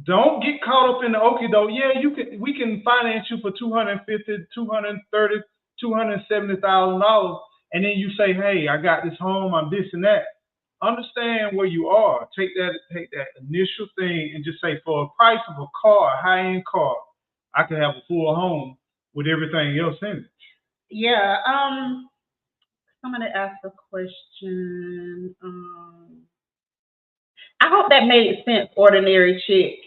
Don't get caught up in the okie doke. Yeah, we can finance you for $250,000, $230,000, $270,000, and then you say, hey, I got this home, I'm this and that. Understand where you are. Take that initial thing and just say, for a price of a car, a high-end car, I can have a full home with everything else in it. Yeah. Somebody asked a question. I hope that made sense, ordinary chick.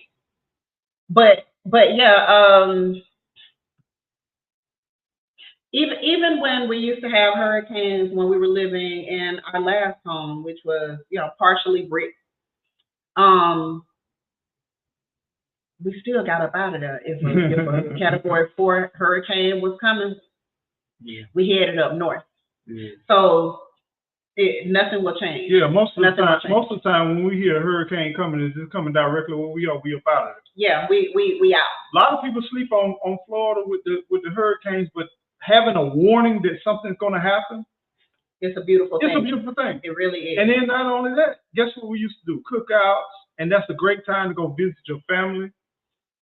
But yeah. Even when we used to have hurricanes when we were living in our last home, which was, partially brick, we still got up out of there. If a Category 4 hurricane was coming, we headed up north. Yeah. So nothing will change. Yeah, most of the time when we hear a hurricane coming, it's just coming directly where we are. We up out of it. Yeah, we out. A lot of people sleep on Florida with the hurricanes, but having a warning that something's going to happen, it's a beautiful thing. It's a beautiful thing. It really is. And then not only that, guess what we used to do? Cookouts, and that's a great time to go visit your family.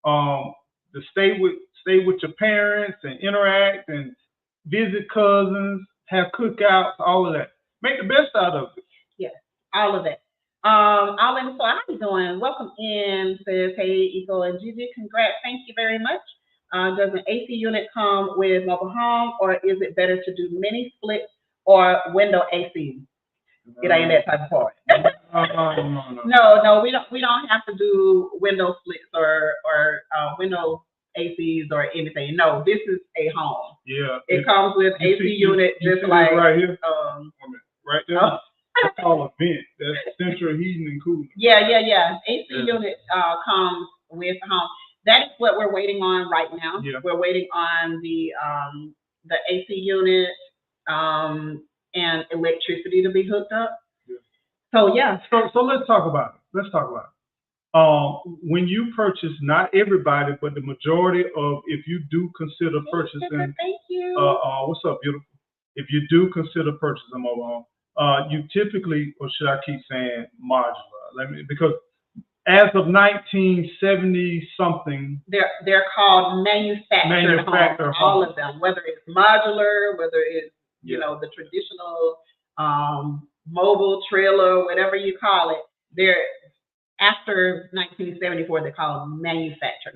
To stay with your parents and interact and visit cousins, have cookouts, all of that. Make the best out of it. Yes, all of that. All in, so how you doing? Welcome in, says, hey, Eco and Gigi, congrats, thank you very much. Does an AC unit come with mobile home, or is it better to do mini split or window AC? It ain't that type of party. No, we don't have to do window splits or window ACs or anything. No, this is a home. Yeah. It comes with AC unit, just like right here. Right there. That's called a vent. That's central heating and cooling. Yeah. AC unit comes with home. That is what we're waiting on right now. Yeah. We're waiting on the AC unit and electricity to be hooked up. Yeah. So yeah. So let's talk about it. When you purchase, not everybody, but the majority of, if you do consider purchasing, thank you. What's up, beautiful? If you do consider purchasing a mobile home, you typically, or should I keep saying modular? Because as of 1970 something, they're called manufactured homes. All of them, whether it's modular, whether it's the traditional mobile trailer, whatever you call it, they're after 1974 they call them manufactured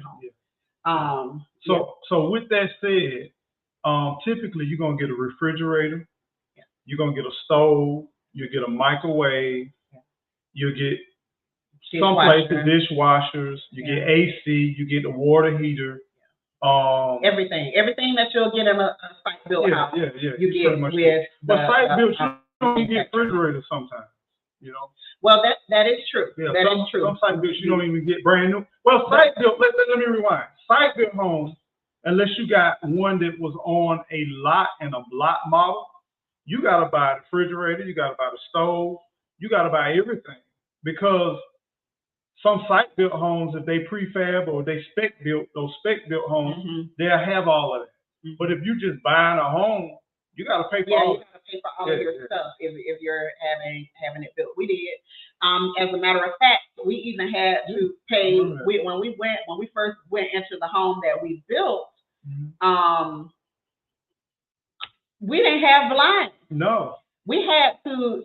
homes. So with that said, typically you're gonna get a refrigerator, you're gonna get a stove, you get a microwave, you get some places dishwashers, you get AC, you get a water heater. Everything that you'll get in a site built house, you get with site built. You don't even get refrigerators sometimes. Well, that is true. Yeah, that is true. Some site built you don't even get brand new. Well, site built. Let me rewind. Site built homes, unless you got one that was on a lot and a block model, you gotta buy a refrigerator, you gotta buy the stove, you gotta buy everything, because some site built homes, if they prefab or they spec built, those spec built homes, they'll have all of it. But if you just buying a home, you got to pay for all. You got to pay for all of your stuff if you're having it built. We did. As a matter of fact, we even had to pay when we first went into the home that we built. We didn't have blinds. No. We had to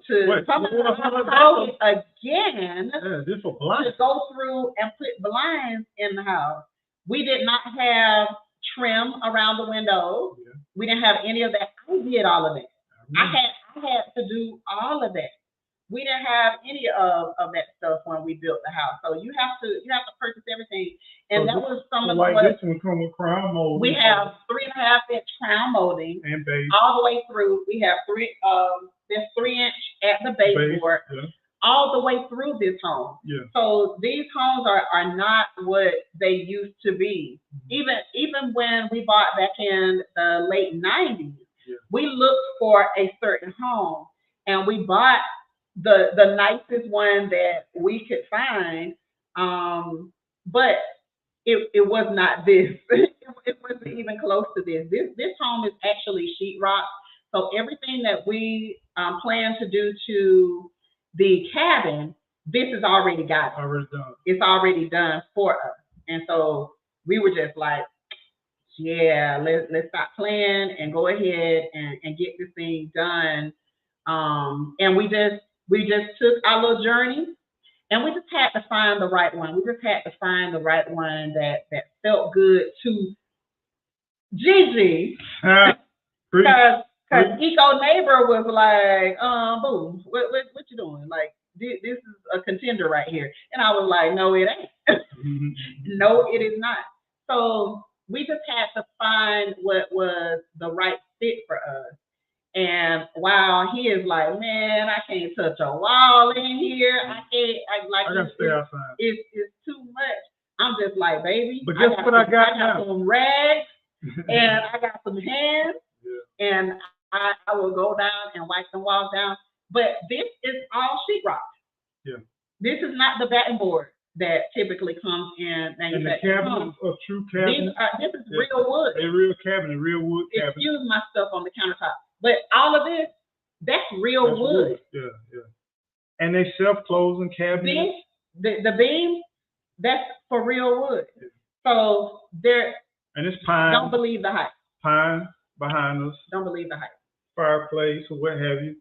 again to go through and put blinds in the house. We did not have trim around the windows. Yeah. We didn't have any of that. I did all of that. I had to do all of that. We didn't have any of that stuff when we built the house. So you have to purchase everything. And that was some of this one come with crown molding. We have 3.5-inch crown molding and base all the way through. We have there's 3-inch at the baseboard, all the way through this home. Yeah. So these homes are not what they used to be. Even when we bought back in the late 90s, we looked for a certain home and we bought the nicest one that we could find, but it was not this. It wasn't even close to this. This home is actually sheetrock. So everything that we plan to do to the cabin, this is already got it. Already done. It's already done for us. And so we were just like, let's stop playing and go ahead and get this thing done. And we just took our little journey, and we just had to find the right one. We just had to find the right one that felt good to Gigi. Because Eco Neighbor was like, boo, what you doing? Like, this is a contender right here. And I was like, no, it ain't. No, it is not. So we just had to find what was the right fit for us. And while he is like, man, I can't touch a wall in here. I gotta stay outside. It's too much. I'm just like, baby. But guess what I got now? I got some rags and I got some hands, and I will go down and wipe the walls down. But this is all sheetrock. Yeah. This is not the batten board that typically comes in manufactured. And the cabinet, a true cabinet. This is real wood. A real cabinet, real wood cabinet. Excuse my stuff on the countertop. But all of this, that's real wood. Yeah. And they self-closing cabinets. The beam, that's for real wood. Yeah. So and it's pine. Don't believe the hype. Pine behind us. Don't believe the hype. Fireplace or what have you.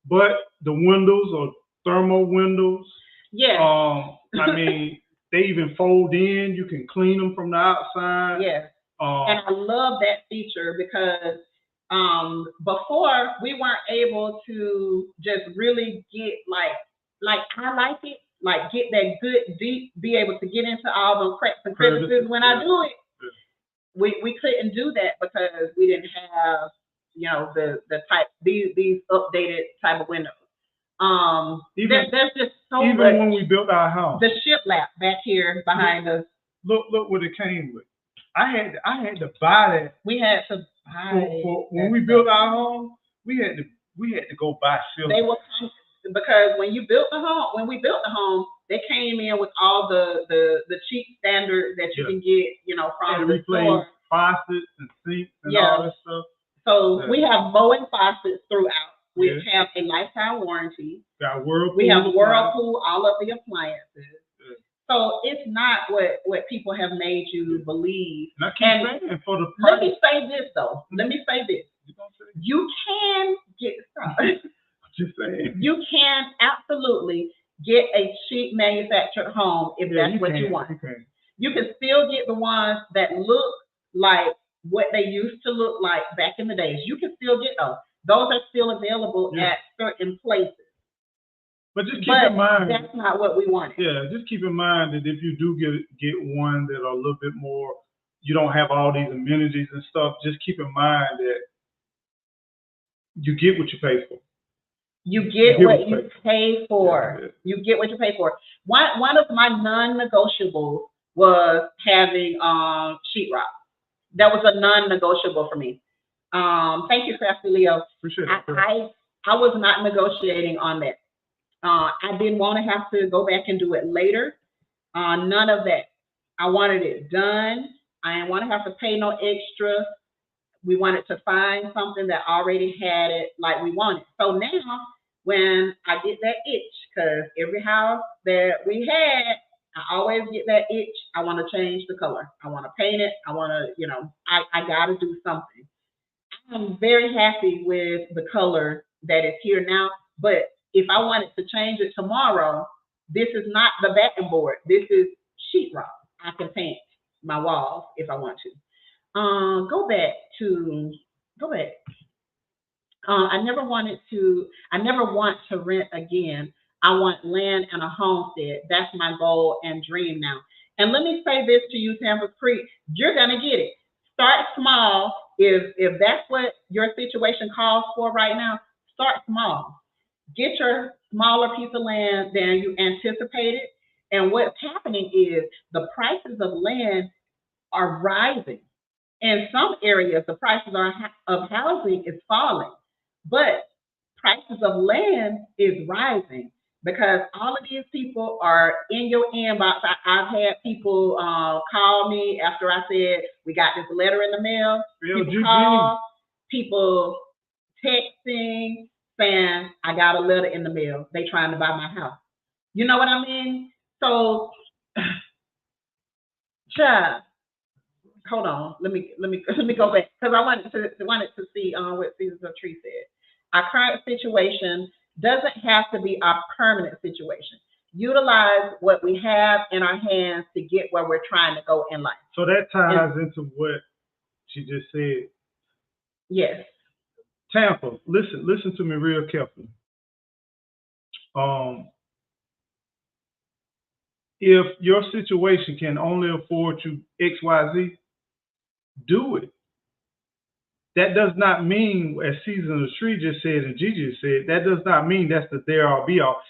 But the windows are thermal windows. Yeah. I mean, they even fold in. You can clean them from the outside. Yeah. And I love that feature because Before we weren't able to just really get like I like it, like get that good deep, be able to get into all those cracks and crevices when I do it. We couldn't do that because we didn't have the type these updated type of windows. There's just so even much. When we built our house, the shiplap back here behind us. Look what it came with. I had to buy that. We had to buy for when we built our home. We had to go buy shiplap. They were because when we built the home, they came in with all the cheap standards that you can get, from the store. Faucets and sinks and all that stuff. So we have mowing faucets throughout. We have a lifetime warranty. We have Whirlpool, all of the appliances. So it's not what people have made you believe. And I keep saying for the price. Let me say this though. You can get started. Just saying. You can absolutely get a cheap manufactured home if that's what you want. You can still get the ones that look like what they used to look like back in the days. You can still get those. Those are still available at certain places. But just keep in mind that's not what we wanted. Yeah, just keep in mind that if you do get one that are a little bit more, you don't have all these amenities and stuff. Just keep in mind that you get what you pay for. You get what you pay for. Yeah. You get what you pay for. One of my non-negotiables was having sheetrock. That was a non-negotiable for me. Thank you, Crafty Leo. Appreciate it. I was not negotiating on that. I didn't want to have to go back and do it later. None of that. I wanted it done. I didn't want to have to pay no extra. We wanted to find something that already had it like we wanted. So now, when I get that itch, because every house that we had, I always get that itch. I want to change the color. I want to paint it. I want to, I got to do something. I'm very happy with the color that is here now, but if I wanted to change it tomorrow, this is not the backing board. This is sheetrock. I can paint my walls if I want to. Go back. I never want to rent again. I want land and a homestead. That's my goal and dream now. And let me say this to you, Tampa Creek, you're gonna get it. Start small. If that's what your situation calls for right now, start small. Get your smaller piece of land than you anticipated. And what's happening is the prices of land are rising. In some areas, the prices of housing is falling, but prices of land is rising because all of these people are in your inbox. I've had people call me after I said we got this letter in the mail. People texting saying I got a letter in the mail. They trying to buy my house. You know what I mean? So, child. Hold on. Let me go back because I wanted to see what Seasons of Tree said. Our current situation doesn't have to be our permanent situation. Utilize what we have in our hands to get where we're trying to go in life. So that ties into what she just said. Yes. Tampa, listen to me real carefully. If your situation can only afford you XYZ, do it. That does not mean, as Season of the Tree just said and Gigi just said, that does not mean that's the there all be all.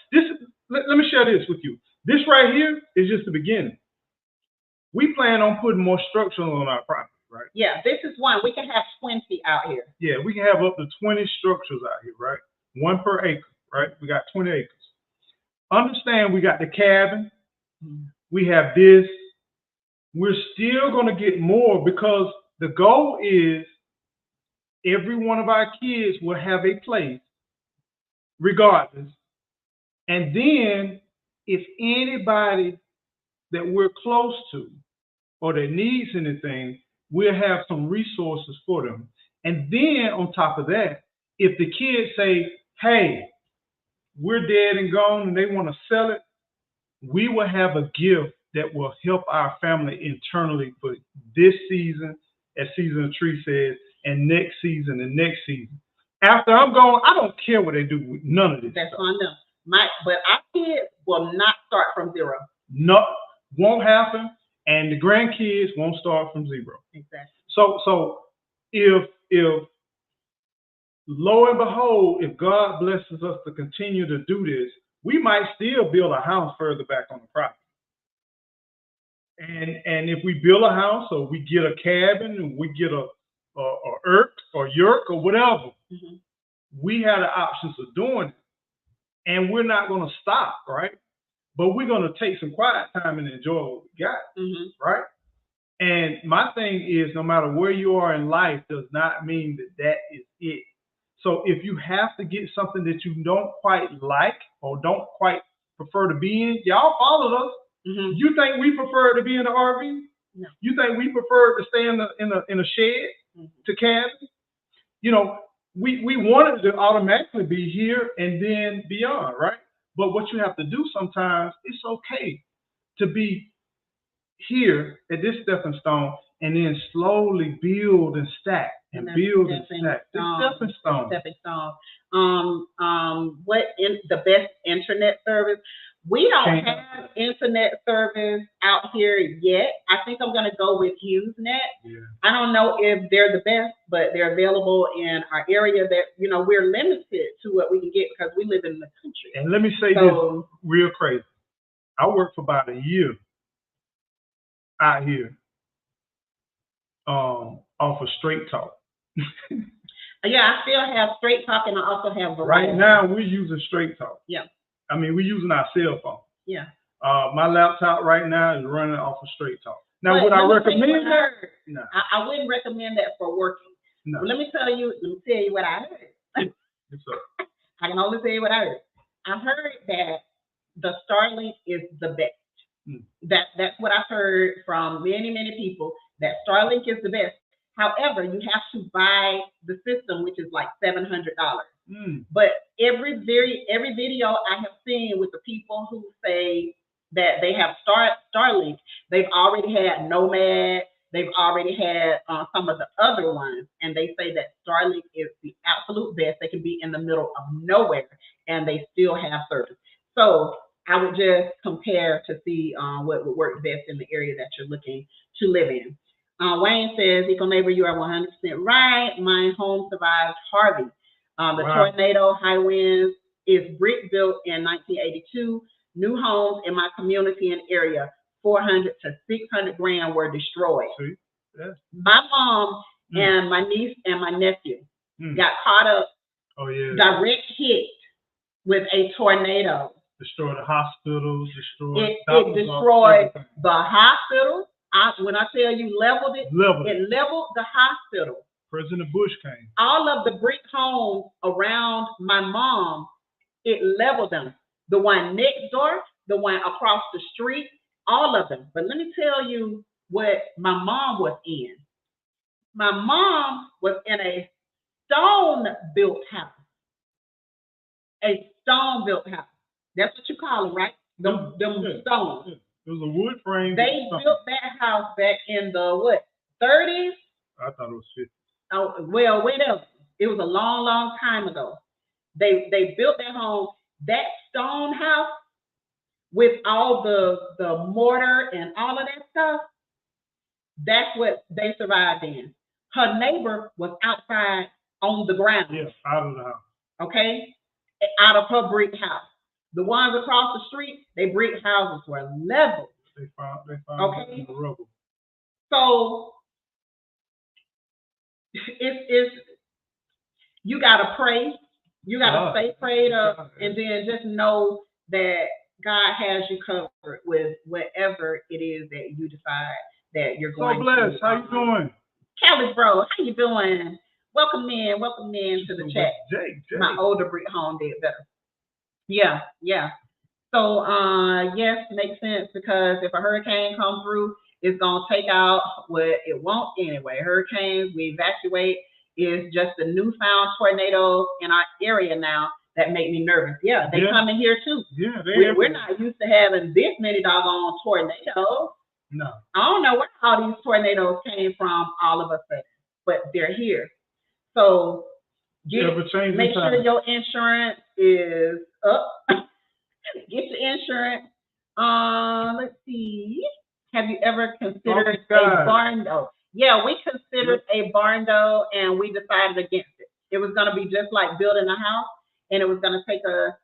Let me share this with you. This right here is just the beginning. We plan on putting more structure on our property, right? Yeah, this is one. We can have 20 out here. Yeah, we can have up to 20 structures out here, right? 1 per acre, right? We got 20 acres. Understand we got the cabin. We have this. We're still going to get more because the goal is every one of our kids will have a place regardless. And then if anybody that we're close to or that needs anything, we'll have some resources for them. And then on top of that, if the kids say, hey, we're dead and gone and they want to sell it, we will have a gift that will help our family internally for this season, as Season of Tree says, and next season and next season. After I'm gone, I don't care what they do with none of this. That's on them. But our kids will not start from zero. No, won't happen, and the grandkids won't start from zero. Exactly. So if lo and behold, if God blesses us to continue to do this, we might still build a house further back on the property. And if we build a house or we get a cabin and we get a yurt or whatever, we have the options of doing it. And we're not going to stop, right? But we're going to take some quiet time and enjoy what we got, right? And my thing is, no matter where you are in life does not mean that is it. So if you have to get something that you don't quite like or don't quite prefer to be in, y'all followed us. You think we prefer to be in the RV? No. You think we prefer to stay in a shed to cabin? You know, we wanted to automatically be here and then beyond, right? But what you have to do sometimes, it's okay to be here at this stepping stone and then slowly build and stack and build and stack. Stepping stone. What in the best internet service? We don't have internet service out here yet. I think I'm going to go with HughesNet. Yeah. I don't know if they're the best, but they're available in our area that, we're limited to what we can get because we live in the country. And let me say this real crazy. I worked for about a year out here off of Straight Talk. Yeah, I still have Straight Talk and I also have Verizon. Right now, we're using Straight Talk. Yeah. I mean, we're using our cell phone. Yeah. My laptop right now is running off of Straight Talk. Now, would I recommend that? No. I wouldn't recommend that for working. No. But let me tell you what I heard. I can only tell you what I heard. I heard that the Starlink is the best. That's what I heard from many, many people, that Starlink is the best. However, you have to buy the system, which is like $700. But every video I have seen with the people who say that they have Starlink, they've already had Nomad, they've already had some of the other ones, and they say that Starlink is the absolute best. They can be in the middle of nowhere, and they still have service. So I would just compare to see what would work best in the area that you're looking to live in. Wayne says, Eco Neighbor, you are 100% right. My home survived Harvey. The tornado, high winds, is brick built in 1982. New homes in my community and area, 400 to 600 grand were destroyed. Yeah. My mom and my niece and my nephew got caught up, direct hit with a tornado. Destroyed the hospitals, it destroyed the hospital. When I tell you leveled it leveled the hospital. President Bush came. All of the brick homes around my mom, it leveled them. The one next door, the one across the street, all of them. But let me tell you what my mom was in. My mom was in a stone-built house. A stone-built house. That's what you call them, right? Them stones. It was a wood frame. They built that house back in the 30s? I thought it was 50s. Oh, well, whatever. It was a long, long time ago. They built that home, that stone house, with all the mortar and all of that stuff. That's what they survived in. Her neighbor was outside on the ground. Yes, out of the house. Okay? Out of her brick house. The ones across the street, their brick houses were level. They found okay? in the rubble. So it's you gotta pray. You gotta stay prayed up, and then just know that God has you covered with whatever it is that you decide that you're going to. So blessed. How you doing? Kelly, bro, how you doing? Welcome in to the chat. Jake. My older brick home did better. Yeah. So yes, makes sense, because if a hurricane comes through, it's gonna take out what it won't anyway. Hurricanes, we evacuate. Is just the newfound tornadoes in our area now that make me nervous. Yeah, they come in here too. Yeah, we're not used to having this many doggone tornadoes. No. I don't know where all these tornadoes came from all of a sudden. but they're here. So make sure your insurance is up. Get your insurance. Let's see. Have you ever considered a barn door? Yeah, we considered a barn door, and we decided against it. It was going to be just like building a house, and it was going to take us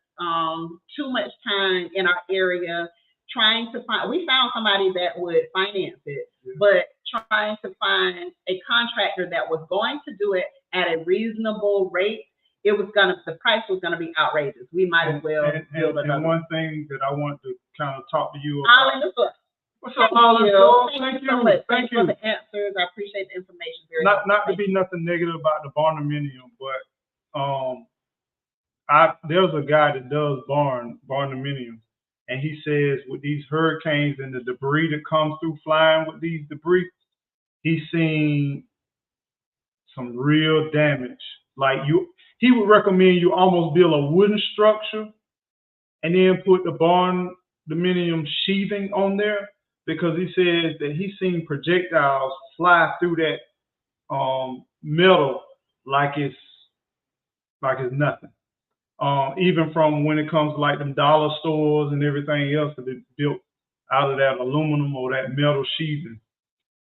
too much time in our area trying to find. We found somebody that would finance it, but trying to find a contractor that was going to do it at a reasonable rate, the price was gonna be outrageous. We might as well build another. And one thing that I want to kind of talk to you about. What's up, Alan? Thank you so much. Thank you for the answers. I appreciate the information very much. Not to be nothing negative about the barndominium, but there's a guy that does barndominium, and he says with these hurricanes and the debris that comes through flying with these debris, he's seen some real damage. Like he would recommend you almost build a wooden structure and then put the barndominium sheathing on there, because he says that he's seen projectiles fly through that metal like it's nothing. Even from when it comes to like them dollar stores and everything else that is built out of that aluminum or that metal sheathing.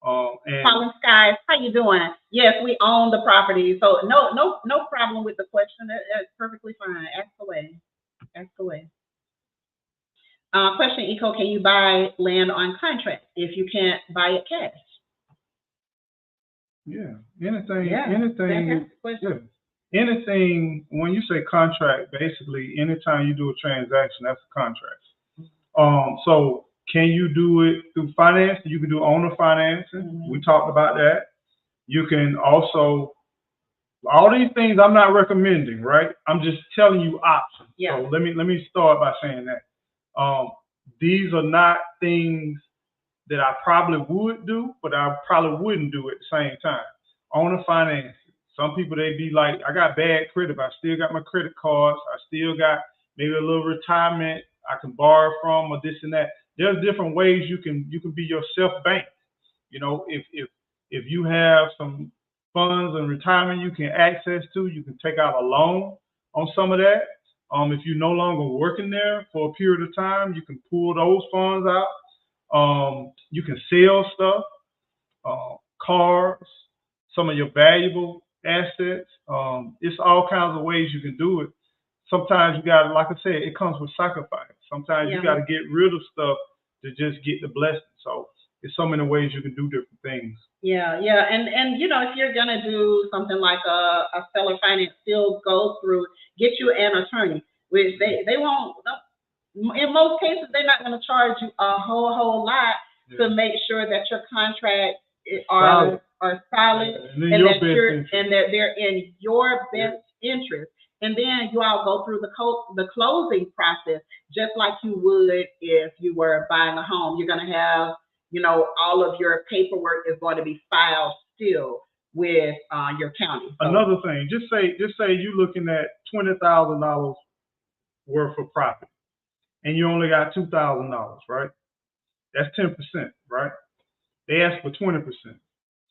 Colin Skies, how you doing? Yes, we own the property, so no problem with the question. That's perfectly fine. Ask away. Question, Eco, can you buy land on contract if you can't buy it cash? Yeah, anything. Anything. When you say contract, basically, anytime you do a transaction, that's a contract. So. Can you do it through finance? You can do owner financing. Mm-hmm. We talked about that. You can also, all these things I'm not recommending, right? I'm just telling you options. Yeah. So let me start by saying that. These are not things that I probably would do, but I probably wouldn't do at the same time. Owner financing. Some people, they be like, I got bad credit, but I still got my credit cards. I still got maybe a little retirement I can borrow from, or this and that. There's different ways you can be your self-bank. You know, if you have some funds and retirement you can access to, you can take out a loan on some of that. If you're no longer working there for a period of time, you can pull those funds out. You can sell stuff, cars, some of your valuable assets. It's all kinds of ways you can do it. Sometimes you got to, like I said, it comes with sacrifice. Sometimes you got to get rid of stuff to just get the blessing. So there's so many ways you can do different things. Yeah. And you know, if you're going to do something like a seller finance, still go through, get you an attorney, which they won't, in most cases, they're not going to charge you a whole lot to make sure that your contracts are solid and that they're in your best interest. And then you all go through the closing process, just like you would if you were buying a home. You're going to have, you know, all of your paperwork is going to be filed still with your county. So, another thing, just say you're looking at $20,000 worth of property, and you only got $2,000, right? That's 10%, right? They ask for 20%.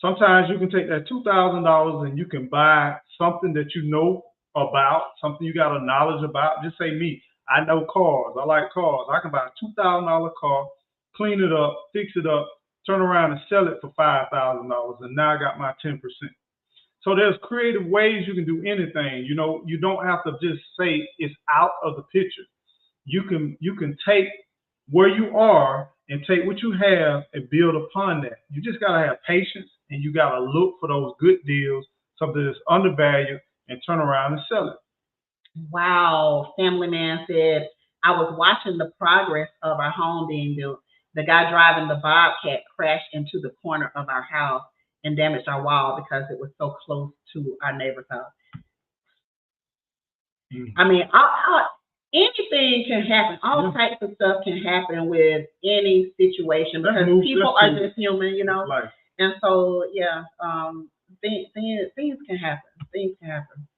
Sometimes you can take that $2,000 and you can buy something that you know about, something you got a knowledge about. Just say me, I know cars, I like cars. I can buy a $2,000 car, clean it up, fix it up, turn around and sell it for $5,000, and now I got my 10%. So there's creative ways you can do anything. You know, you don't have to just say it's out of the picture. You can take where you are and take what you have and build upon that. You just gotta have patience, and you gotta look for those good deals, something that's undervalued, and turn around and sell it. Wow. Family Man said, I was watching the progress of our home being built. The guy driving the Bobcat crashed into the corner of our house and damaged our wall because it was so close to our neighbor's house. I mean, anything can happen. All types of stuff can happen with any situation because people are just human, you know. Life. And so, yeah, things can happen. Things can happen.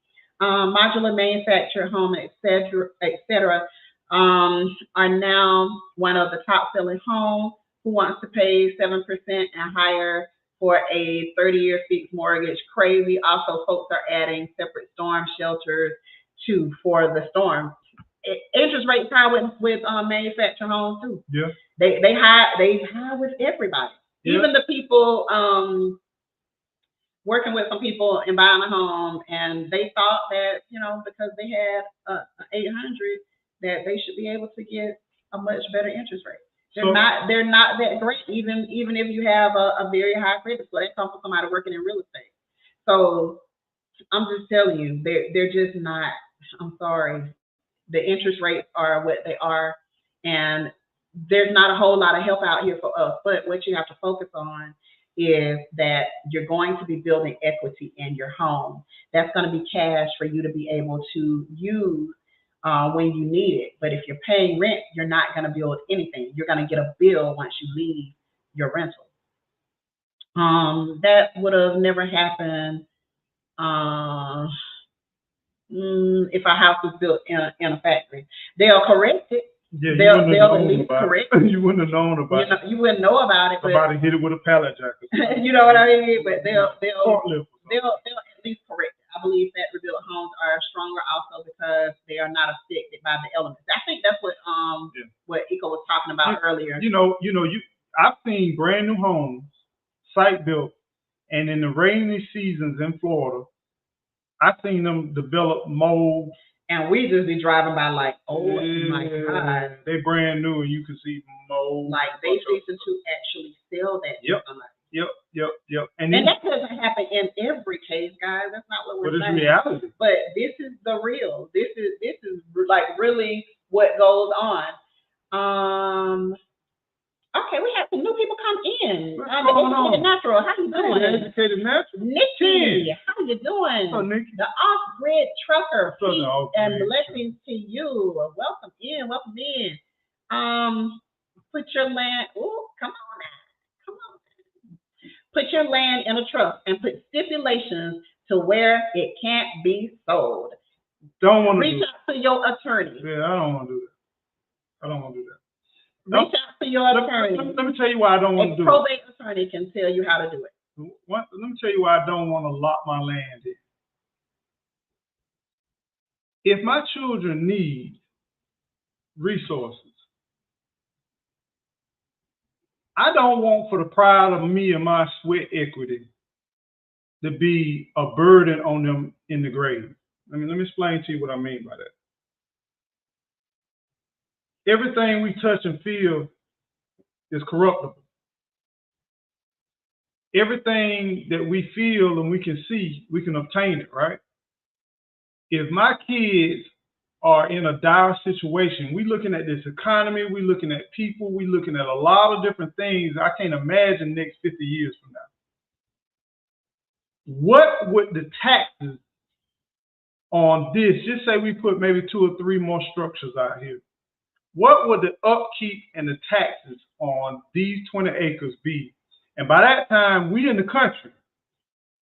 Modular manufactured home, etc., are now one of the top selling homes. Who wants to pay 7% and higher for a 30-year fixed mortgage. Crazy. Also, folks are adding separate storm shelters too for the storm. Interest rates high with manufactured homes too. Yeah. They high with everybody. Yeah. Even the people working with some people and buying a home, and they thought that, you know, because they had 800, that they should be able to get a much better interest rate. They're not that great, even if you have a very high credit score. That comes from somebody working in real estate. So I'm just telling you, they're just not. I'm sorry, the interest rates are what they are, and there's not a whole lot of help out here for us. But what you have to focus on is that you're going to be building equity in your home. That's going to be cash for you to be able to use when you need it. But if you're paying rent, you're not going to build anything. You're going to get a bill once you leave your rental. That would have never happened if a house was built in a factory. They'll correct it. Yeah, they'll at least correct it. You wouldn't have known about it. You wouldn't know about it. Somebody hit it with a pallet jacket. You know what I mean? But they'll at least correct it. I believe that rebuilt homes are stronger also because they are not affected by the elements. I think that's what Iko was talking about earlier. I've seen brand new homes, site built, and in the rainy seasons in Florida, I've seen them develop mold. And we just be driving by like, oh my God. They brand new and you can see mold. Like they fixing to actually sell that. Yep. And that doesn't happen in every case, guys. That's not what we're saying. But it's reality. But this is the real. This is like really what goes on. Okay, we have some new people come in. Educated Natural, how you doing? Educated Natural. Nikki, how you doing? Oh, Nikki. The off-grid trucker, peace and blessings to you. Welcome in. Put your land. Oh, come on now. Come on. Put your land in a trust and put stipulations to where it can't be sold. Don't want to reach out to your attorney. Yeah, I don't want to do that. Reach out to your attorney. Let me tell you why I don't want to do it. A probate attorney can tell you how to do it. Let me tell you why I don't want to lock my land in. If my children need resources, I don't want for the pride of me and my sweat equity to be a burden on them in the grave. Let me explain to you what I mean by that. Everything we touch and feel is corruptible. Everything that we feel and we can see, we can obtain it, right? If my kids are in a dire situation, we're looking at this economy, we're looking at people, we're looking at a lot of different things I can't imagine next 50 years from now. What would the taxes on this, just say we put maybe 2 or 3 more structures out here, what would the upkeep and the taxes on these 20 acres be? And by that time, we in the country.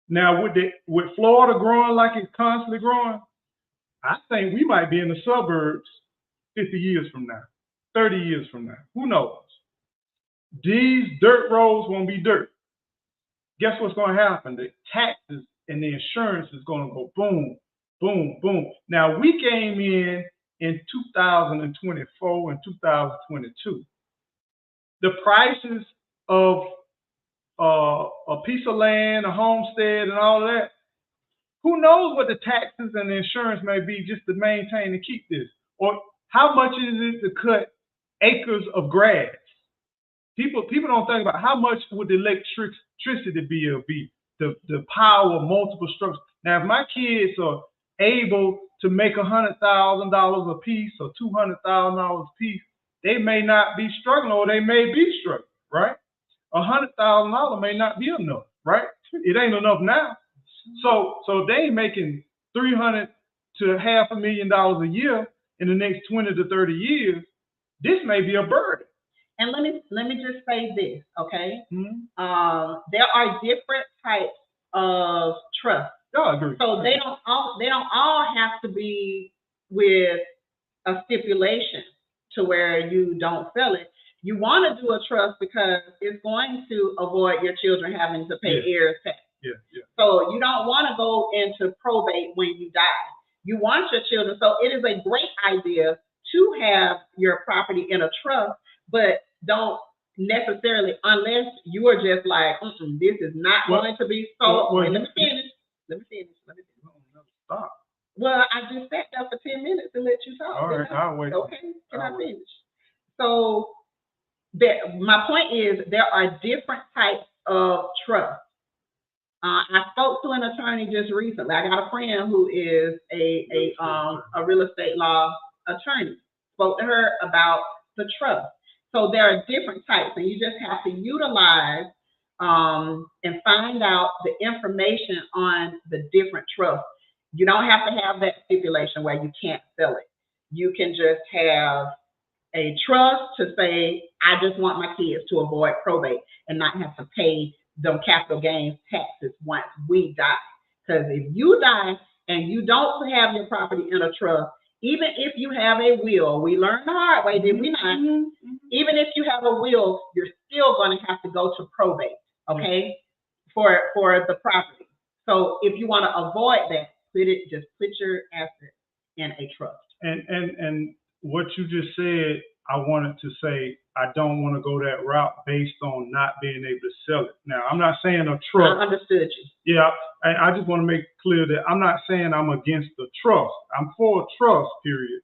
Now, with Florida growing like it's constantly growing, I think we might be in the suburbs 50 years from now, 30 years from now. Who knows? These dirt roads won't be dirt. Guess what's going to happen? The taxes and the insurance is going to go boom, boom, boom. Now, we came in 2024 and 2022. The prices of a piece of land, a homestead, and all of that, who knows what the taxes and the insurance may be just to maintain and keep this? Or how much is it to cut acres of grass? People don't think about how much would the electricity bill be, the power of multiple structures. Now, if my kids are able to make $100,000 a piece or $200,000 a piece, they may not be struggling, or they may be struggling, right? $100,000 may not be enough, right? It ain't enough now. So they making $300,000 to $500,000 a year in the next 20 to 30 years. This may be a burden. And let me just say this, okay? Mm-hmm. There are different types of trust. I agree. So they don't all have to be with a stipulation to where you don't sell it. You want to do a trust because it's going to avoid your children having to pay heirs tax. So you don't want to go into probate when you die. You want your children. So it is a great idea to have your property in a trust, but don't necessarily, unless you are just like, this is not going to be sold. Let me finish. Stop. Well, I just sat there for 10 minutes to let you talk. All right, I'll wait. Okay, can I finish? So my point is there are different types of trust. I spoke to an attorney just recently. I got a friend who is a real estate law attorney. Spoke to her about the trust. So there are different types, and you just have to utilize and find out the information on the different trusts. You don't have to have that stipulation where you can't sell it. You can just have a trust to say, I just want my kids to avoid probate and not have to pay them capital gains taxes once we die. Because if you die and you don't have your property in a trust, even if you have a will, we learned the hard way, did we not? Even if you have a will, you're still going to have to go to probate, okay, for the property. So if you want to avoid that, just put your assets in a trust. And what you just said, I wanted to say, I don't want to go that route based on not being able to sell it. Now, I'm not saying a trust. I understood you. Yeah, I just want to make clear that I'm not saying I'm against the trust. I'm for a trust, period.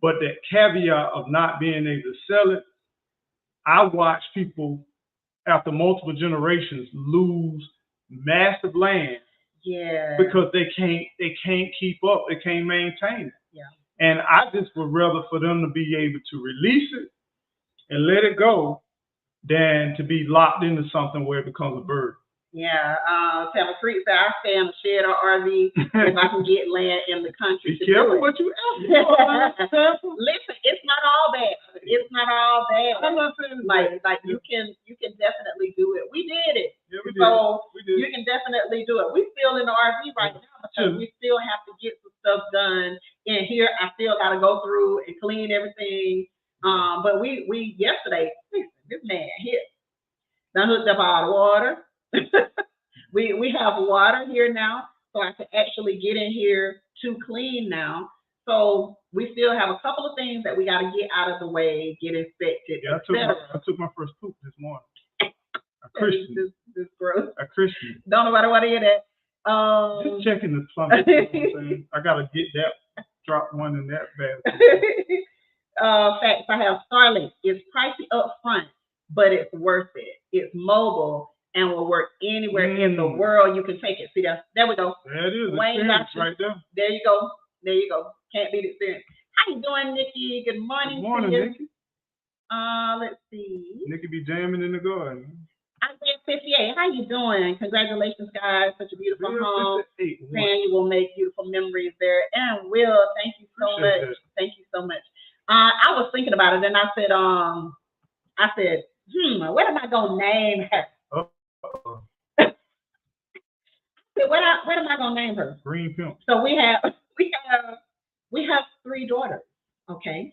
But that caveat of not being able to sell it, I watch people after multiple generations lose massive land. Yeah. Because they can't keep up, they can't maintain it. Yeah. And I just would rather for them to be able to release it and let it go than to be locked into something where it becomes a burden. Yeah, Tampa Creek said I stay in a shed or RV if I can get land in the country. Be careful what you ask for. Listen, it's not all bad. It's not all bad. I'm not saying like you can definitely do it. We did it. Yeah, we did. So we did. You can definitely do it. We still in the RV right now because we still have to get some stuff done in here. I still got to go through and clean everything. But we yesterday, listen, this man here done hooked up all the water. we have water here now, so I can actually get in here to clean now. So we still have a couple of things that we got to get out of the way, get inspected. Yeah, I took my first poop this morning. A Christian. This gross. A Christian. Don't nobody want to hear that. Just checking the plumbing. You know what I'm saying? I gotta get that. Drop one in that bad. Facts. I have Starlink. It's pricey up front, but it's worth it. It's mobile and will work anywhere in the world. You can take it. See that? There we go. There it is. Wayne got you. Right there. There you go. There you go. Can't beat experience. How you doing, Nikki? Good morning. Good morning, Nikki. Let's see. Nikki be jamming in the garden. Isaiah 58. How you doing? Congratulations, guys. Such a beautiful home. And you will make beautiful memories there. And Will, thank you so much. That. Thank you so much. I was thinking about it, and I said, what am I gonna name her? What am I gonna name her? Green Pimp. So we have 3 daughters, okay,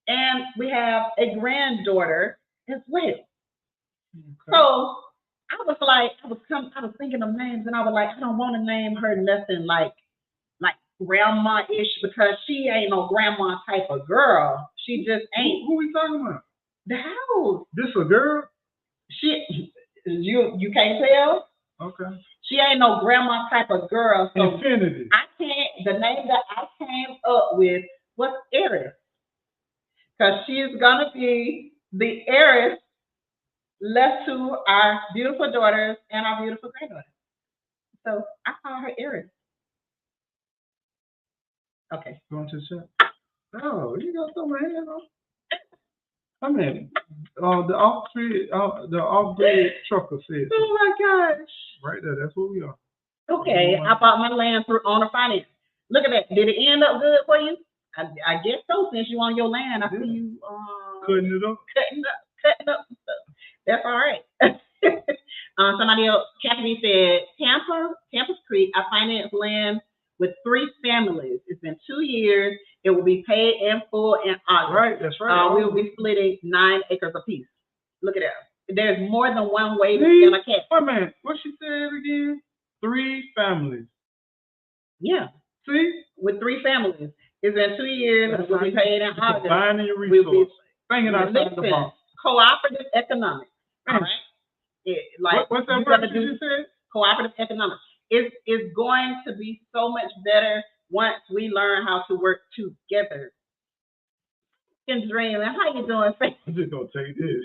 and we have a granddaughter as well. Okay. So I was thinking of names, and I was like, I don't want to name her nothing like grandma-ish, because she ain't no grandma type of girl. She just ain't. Who we talking about? The house. This a girl? You can't tell? Okay. She ain't no grandma type of girl. So Infinity. The name that I came up with was Eris. Because she's gonna be the heiress left to our beautiful daughters and our beautiful granddaughter. So I call her Eris. Okay. Going to check? Oh, you got some hands on. I mean, the off-grid trucker said. Oh my gosh! Right there, that's what we are. Okay, I bought my land through owner finance. Look at that. Did it end up good for you? I guess so. Since you on your land, I see you cutting it up. Cutting up some stuff. That's all right. Somebody else, Kathy said, Tampa's Creek. I finance land with 3 families. It's been 2 years. It will be paid in full in August. Right, that's right. We will be splitting 9 acres apiece. Look at that. There's more than one way to skin a cat. Wait a minute. What she said again? 3 families. Yeah. See? With 3 families. It's been 2 years. It will be paid in August. Combining your resources. Thinking outside the box. Cooperative economics. All right? What's that word you said? Cooperative economics. It's going to be so much better once we learn how to work together. And Dream, how you doing? I'm just gonna take this.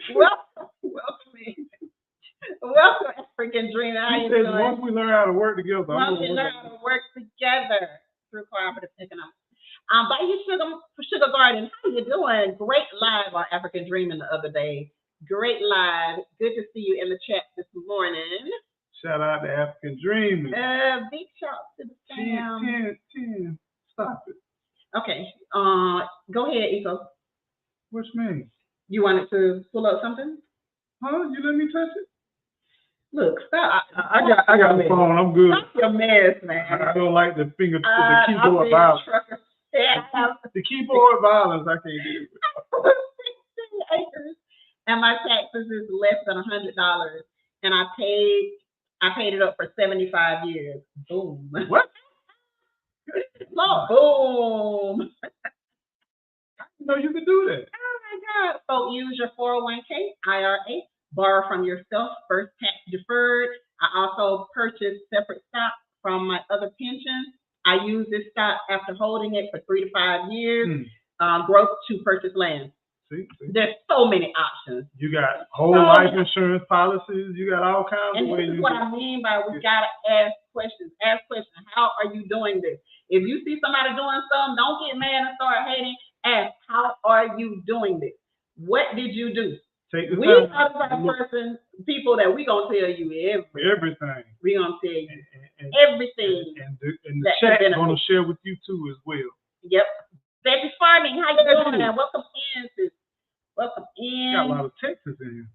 Welcome, African Dream. How you doing? Once we learn how to work together, through cooperative economics. By your sugar garden, how you doing? Great live on African Dreaming the other day. Great live. Good to see you in the chat this morning. Shout out to African Dreaming. Big shout to the fam. 10. Stop it. Okay. Go ahead, Ego. What you mean? You wanted to pull up something? Huh? You let me touch it? Look, stop. I got the phone. I'm good. Stop your mess, man. I don't like the keyboard violence. The keyboard violence, I can't do it. 16 acres, and my taxes is less than $100, and I paid it up for 75 years. Boom. What? Boom. I didn't know you could do that. Oh my God. So use your 401k, IRA, borrow from yourself, first tax deferred. I also purchased separate stock from my other pensions. I use this stock after holding it for 3 to 5 years. Growth to purchase land. See? There's so many options. You got whole life insurance policies. You got all kinds of ways. And this is what I mean by we gotta ask questions. Ask questions. How are you doing this? If you see somebody doing something, don't get mad and start hating. Ask, how are you doing this? What did you do? Take the we time. are the people that we gonna tell you everything. We gonna tell you everything. And the chat gonna share with you too as well. Yep. Baby Farming, how you doing? Welcome in, sis. Welcome in. Got a lot of Texas in here.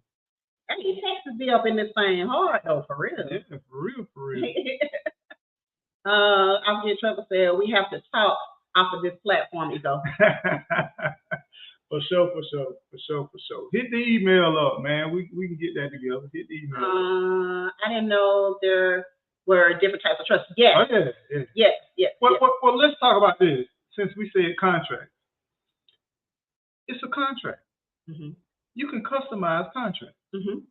Hey, Texas be up in this thing hard though, for real. Yeah, for real. I'll get trouble said we have to talk off of this platform, Ego. For sure. Hit the email up, man. We can get that together. Hit the email up. I didn't know there were different types of trust. Yes. Oh, yeah. Yes. Well, let's talk about this. Since we said contract, it's a contract. Mm-hmm. You can customize contract. Mm-hmm.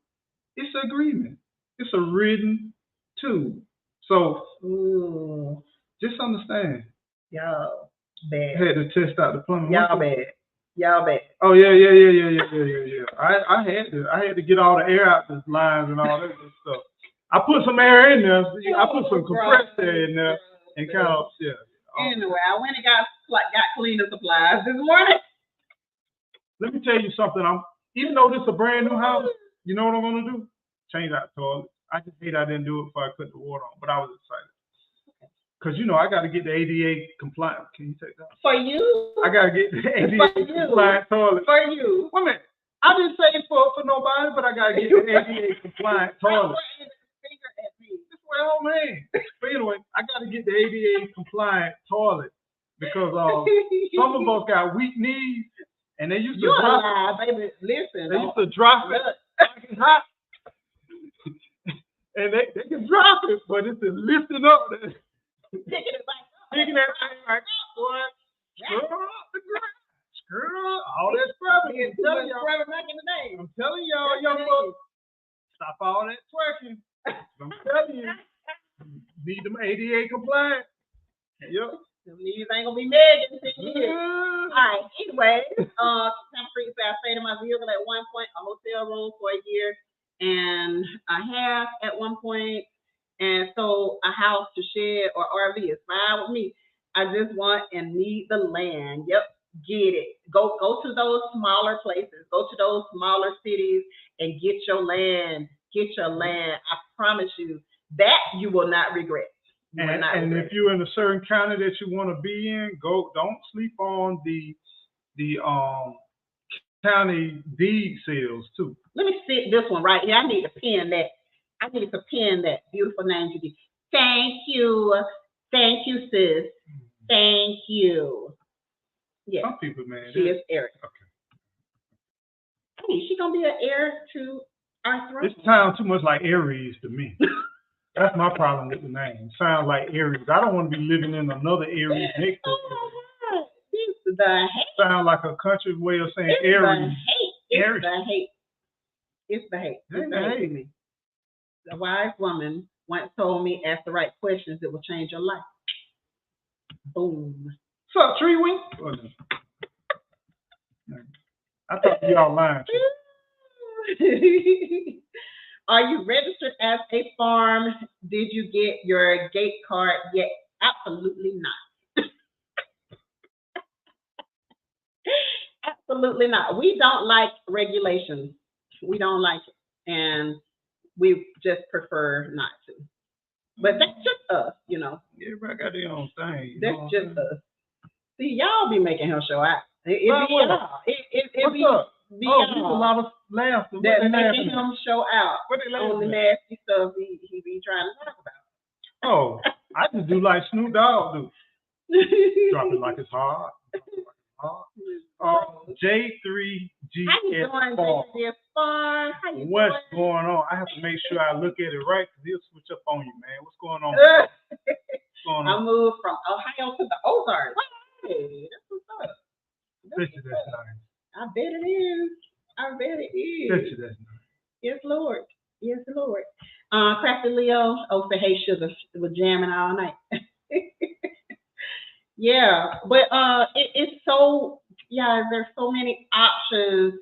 It's an agreement. It's a written tool. So just understand. Y'all bad. I had to test out the plumbing. Y'all bad. Oh yeah. I had to get all the air out the lines and all that good stuff. I put some air in there. I put some compressed air in there and kind of Anyway, I went and got cleaner supplies this morning. Let me tell you something. Even though this is a brand new house, you know what I'm gonna do? Change out the toilet. I just hate I didn't do it before I cut the water on, but I was excited. Cause I got to get the ADA compliant. Can you take that? For you? I got to get the ADA compliant toilet. For you? Wait a minute. I didn't say it for nobody, but I got to get the ADA compliant toilet. This way, old man. But anyway, I got to get the ADA compliant toilet because some of us got weak knees, and they used to drop it. Baby. Listen. They used to drop it. Hot. And they can drop it, but it's lifting up. Picking it back up. Picking that thing back up, boy. Screw up the ground. Screw up all that scrubbing. I'm telling y'all, young folks, stop all that twerking. I'm telling you, need them ADA compliant. Yep. Them knees ain't gonna be mad in 6 years. All right. Anyway, I stayed in my vehicle at one point, a hotel room for a year and a half at one point. And so a house to shed or RV is fine with me. I just want and need the land. Yep, get it. Go to those smaller places. Go to those smaller cities and get your land. Get your land. I promise you that you will not regret. And if you're in a certain county that you want to be in, don't sleep on the county deed sales too. Let me see this one right here. I need to pin that. Beautiful name, Judy. Thank you. Thank you, sis. Thank you. Yeah. Some people, man. She is Aries. Okay. Hey, she gonna be an heir to our throne. It sounds too much like Aries to me. That's my problem with the name. It sounds like Aries. I don't want to be living in another Aries next to it. Oh my God. It's the hate. Sound like a country way of saying It's Aries. the hate. It's Aries. the hate. It's the hate. It's the hate to me. The wise woman once told me, ask the right questions, it will change your life. Boom. What's up, Tree Wing? I thought y'all lying. Are you registered as a farm? Did you get your gate card yet? Absolutely not. Absolutely not. We don't like regulations. We don't like it. And we just prefer not to. But that's just us, you know. Everybody got their own thing. That's just us. See, y'all be making him show out. It be What's y'all. up? Be Oh, y'all there's a lot of laughter. that making him show out What they on the laughing at? nasty stuff he be trying to talk about. Oh, I just do like Snoop Dogg do. Drop it like it's hard. J3GS4. How you doing, JGS4? How you What's doing? going on? I have to make sure I look at it right because he'll switch up on you, man. What's going on? What's going I on? moved from Ohio to the Ozarks. Hey, that's what's up. Picture that's nice. I bet it is. I bet it is. Picture that's nice. Yes, Lord. Yes, Lord. Crafty Leo, say hey sugar, we're jamming all night. Yeah, but it's so, yeah, there's so many options.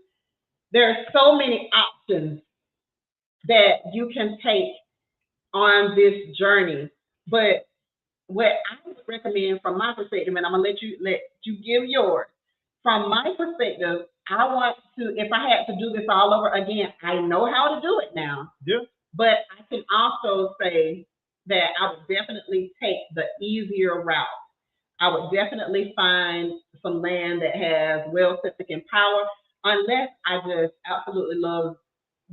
There's so many options that you can take on this journey. But what I would recommend from my perspective, and I'm gonna let you give yours. From my perspective, I want to, if I had to do this all over again, I know how to do it now. Yeah. But I can also say that I would definitely take the easier route. I would definitely find some land that has well septic and power, unless I just absolutely love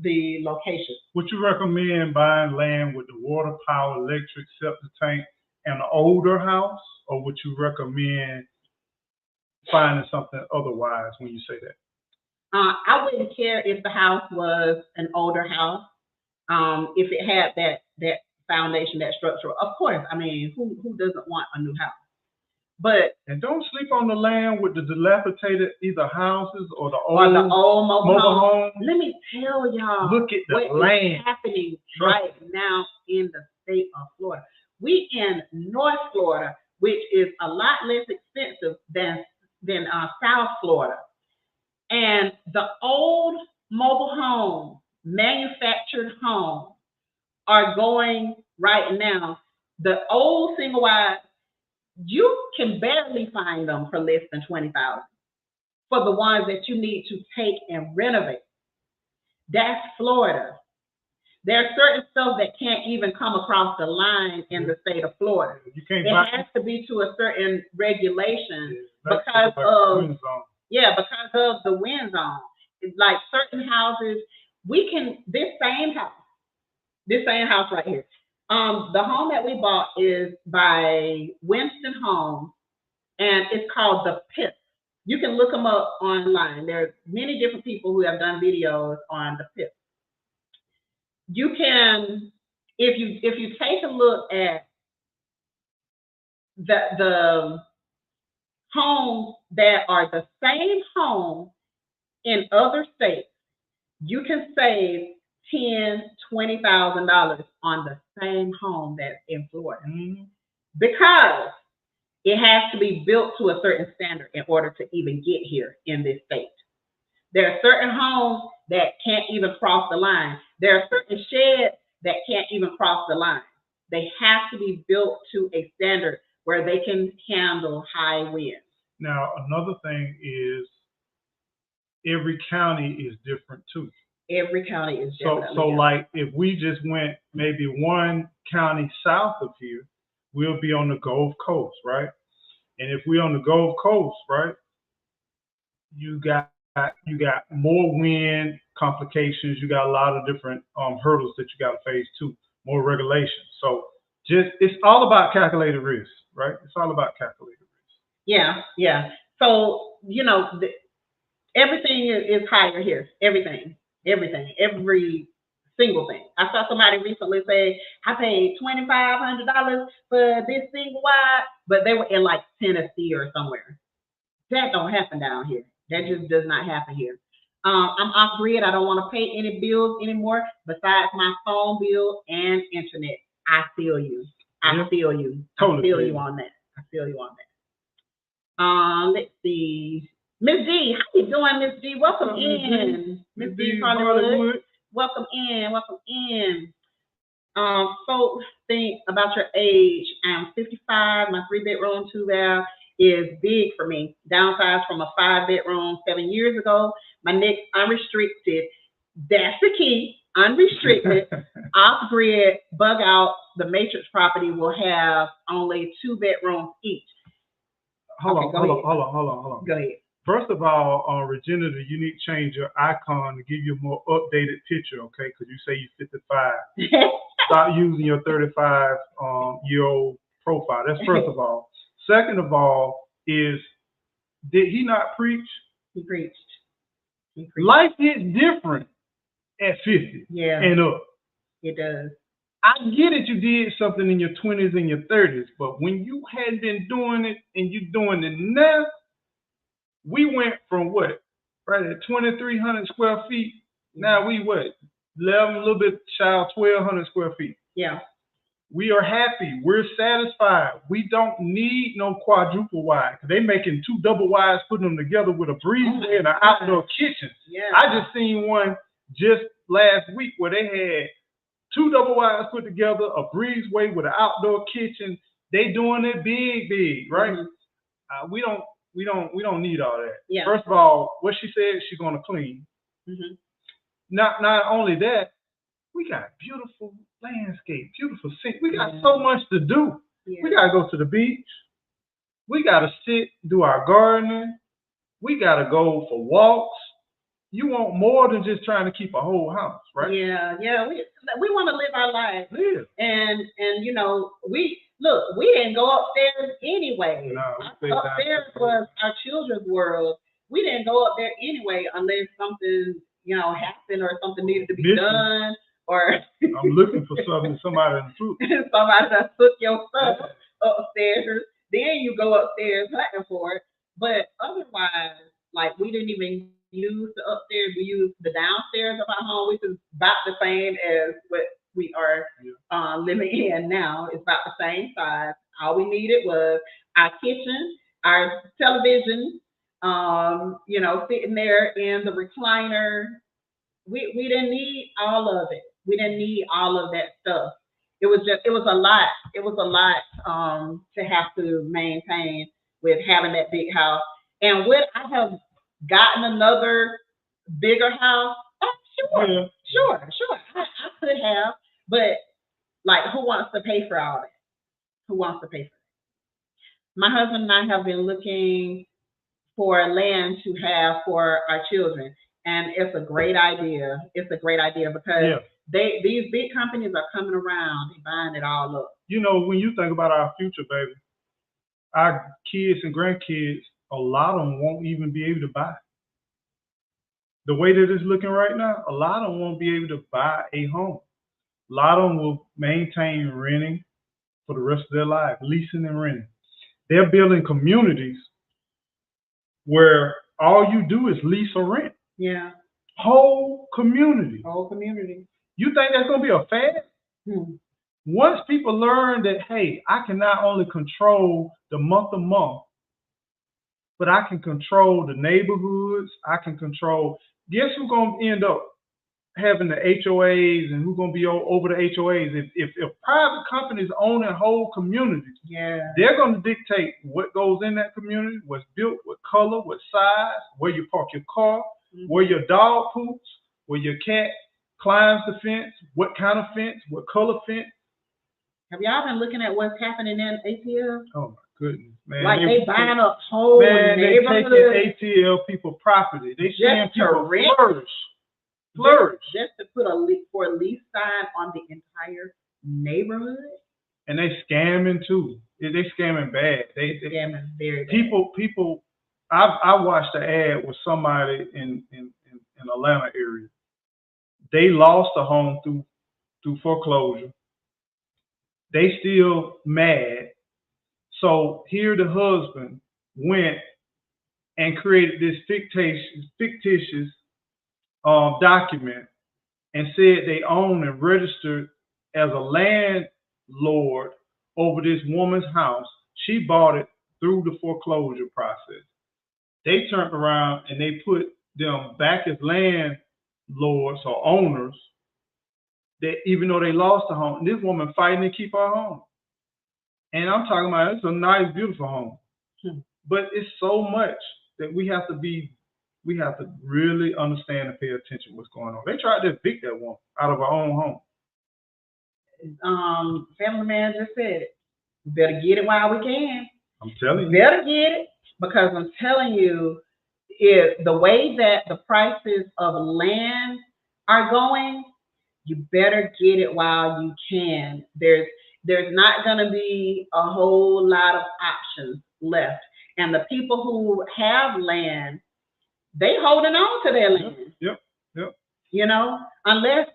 the location. Would you recommend buying land with the water, power, electric, septic tank, and an older house, or would you recommend finding something otherwise when you say that? I wouldn't care if the house was an older house, if it had that foundation, that structure. Of course, I mean, who doesn't want a new house? But and don't sleep on the land with the dilapidated either houses or the old mobile home. Let me tell y'all, look at the what land is happening right now in the state of Florida. We in North Florida, which is a lot less expensive than South Florida, and the old mobile home, manufactured homes are going right now. The old single wide, you can barely find them for less than $20,000 for the ones that you need to take and renovate. That's Florida. There's certain stuff that can't even come across the line in the state of Florida. You can't it buy has to be to a certain regulation because of the wind zone. It's like certain houses, this same house right here. The home that we bought is by Winston Homes, and it's called The Pip. You can look them up online. There's many different people who have done videos on The Pip. You can, if you take a look at the homes that are the same home in other states, you can save $10,000-$20,000 on the same home that's in Florida, because it has to be built to a certain standard in order to even get here in this state. There are certain homes that can't even cross the line. There are certain sheds that can't even cross the line. They have to be built to a standard where they can handle high winds. Now, another thing is every county is different too. Every county is definitely so like if we just went maybe one county south of here, we'll be on the Gulf Coast, right? And if we're on the Gulf Coast, right, you got more wind complications. You got a lot of different hurdles that you got to face too, more regulations. So it's all about calculated risk, right? It's all about calculated risk. Yeah, yeah. So everything is higher here. Everything, every single thing. I saw somebody recently say, I paid $2,500 for this single wide, but they were in like Tennessee or somewhere. That don't happen down here. That just does not happen here. I'm off grid. I don't want to pay any bills anymore besides my phone bill and internet. I feel you. I Yeah, feel you. totally I feel feel you you. on that. I feel you on that. Let's see. Miss D, how you doing, Miss D? Welcome What's up, Miss D? in. Miss Miss D D Hollywood. Hollywood. Welcome in. Welcome in. Folks think about your age. I'm 55. My 3 bedroom, 2 bath is big for me. Downsized from a 5 bedroom 7 years ago. My next unrestricted. That's the key. Unrestricted, off grid, bug out. The matrix property will have only 2 bedrooms each. Hold Okay, on, go hold ahead. on, hold on, hold on, hold on. Go ahead. First of all, Regina, you need to change your icon to give you a more updated picture, okay? Because you say you're 55. Stop using your 35-year-old profile. That's first of all. Second of all, did he not preach? He preached. Life is different at 50 Yeah, and up. it does. I get it, you did something in your 20s and your 30s, but when you had been doing it and you're doing it now, we went from what? Right at 2,300 square feet. Now we what? 11, a little bit shy of 1,200 square feet. Yeah. We are happy. We're satisfied. We don't need no quadruple wide. They making 2 double wides, putting them together with a breezeway and an outdoor kitchen. Yeah. I just seen one just last week where they had 2 double wides put together, a breezeway with an outdoor kitchen. They doing it big, right? Mm-hmm. We don't need all that. Yeah. First of all, what she said, she's gonna clean. Mm-hmm. Not only that, we got beautiful landscape, beautiful scene. We got so much to do. Yeah. We gotta go to the beach. We gotta sit, do our gardening. We gotta go for walks. You want more than just trying to keep a whole house, right? Yeah. We want to live our life. Yeah. And we didn't go upstairs anyway. No, upstairs was our children's world. We didn't go up there anyway unless something happened or something needed to be done. Or I'm looking for somebody in the truth. Somebody that took your stuff upstairs. Then you go upstairs looking for it. But otherwise, like, we didn't even use the upstairs. We used the downstairs of our home, which is about the same as what we are living in now. It's about the same size. All we needed was our kitchen, our television, sitting there in the recliner. We didn't need all of it. We didn't need all of that stuff. It was a lot. It was a lot to have to maintain with having that big house. And would I have gotten another bigger house? Oh, sure. Yeah. Sure. I could have. But, like, who wants to pay for all that? Who wants to pay for that? My husband and I have been looking for land to have for our children. And it's a great idea. It's a great idea because these big companies are coming around and buying it all up. When you think about our future, baby, our kids and grandkids, a lot of them won't even be able to buy. The way that it's looking right now, a lot of them won't be able to buy a home. A lot of them will maintain renting for the rest of their life, leasing and renting. They're building communities where all you do is lease or rent. Yeah. Whole community. You think that's going to be a fad? Once people learn that, hey, I can not only control the month to month, but I can control the neighborhoods. I can control. Guess who's going to end up having the HOAs and who's going to be over the HOAs? If private companies own a whole community, they're going to dictate what goes in that community, what's built, what color, what size, where you park your car, where your dog poops, where your cat climbs the fence, what kind of fence, what color fence. Have y'all been looking at what's happening in ATL? Oh my goodness, man! Like they buying up whole neighborhoods. They taking ATL people property. They seeing people flourish. Just to put a lease sign on the entire neighborhood. and they scamming too. They scamming bad. They Scamming very bad. people. I watched the ad with somebody in Atlanta area. They lost a home through foreclosure. They still mad. So here the husband went and created this fictitious document and said they own and registered as a landlord over this woman's house. She bought it through the foreclosure process. They turned around and they put them back as landlords or owners. That even though they lost the home, this woman fighting to keep her home. And I'm talking about it's a nice, beautiful home, but it's so much that we have to really understand and pay attention to what's going on. They tried to evict that woman out of her own home. Family man just said it. We better get it while we can. I'm telling you. Better get it, because I'm telling you, if the way that the prices of land are going, you better get it while you can. There's not going to be a whole lot of options left. And the people who have land, they holding on to their land. Yep. You know, unless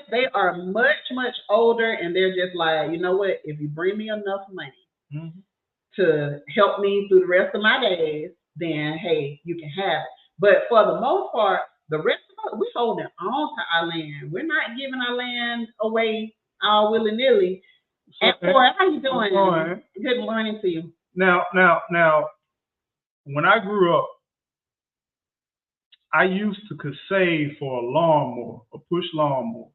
they are much older and they're just like, you know what, if you bring me enough money to help me through the rest of my days, then hey, you can have it. But for the most part, the rest of us, we're holding on to our land. We're not giving our land away all willy-nilly. And boy, how you doing? Good morning to you. Now, when I grew up, I used to could save for a lawnmower, a push lawnmower,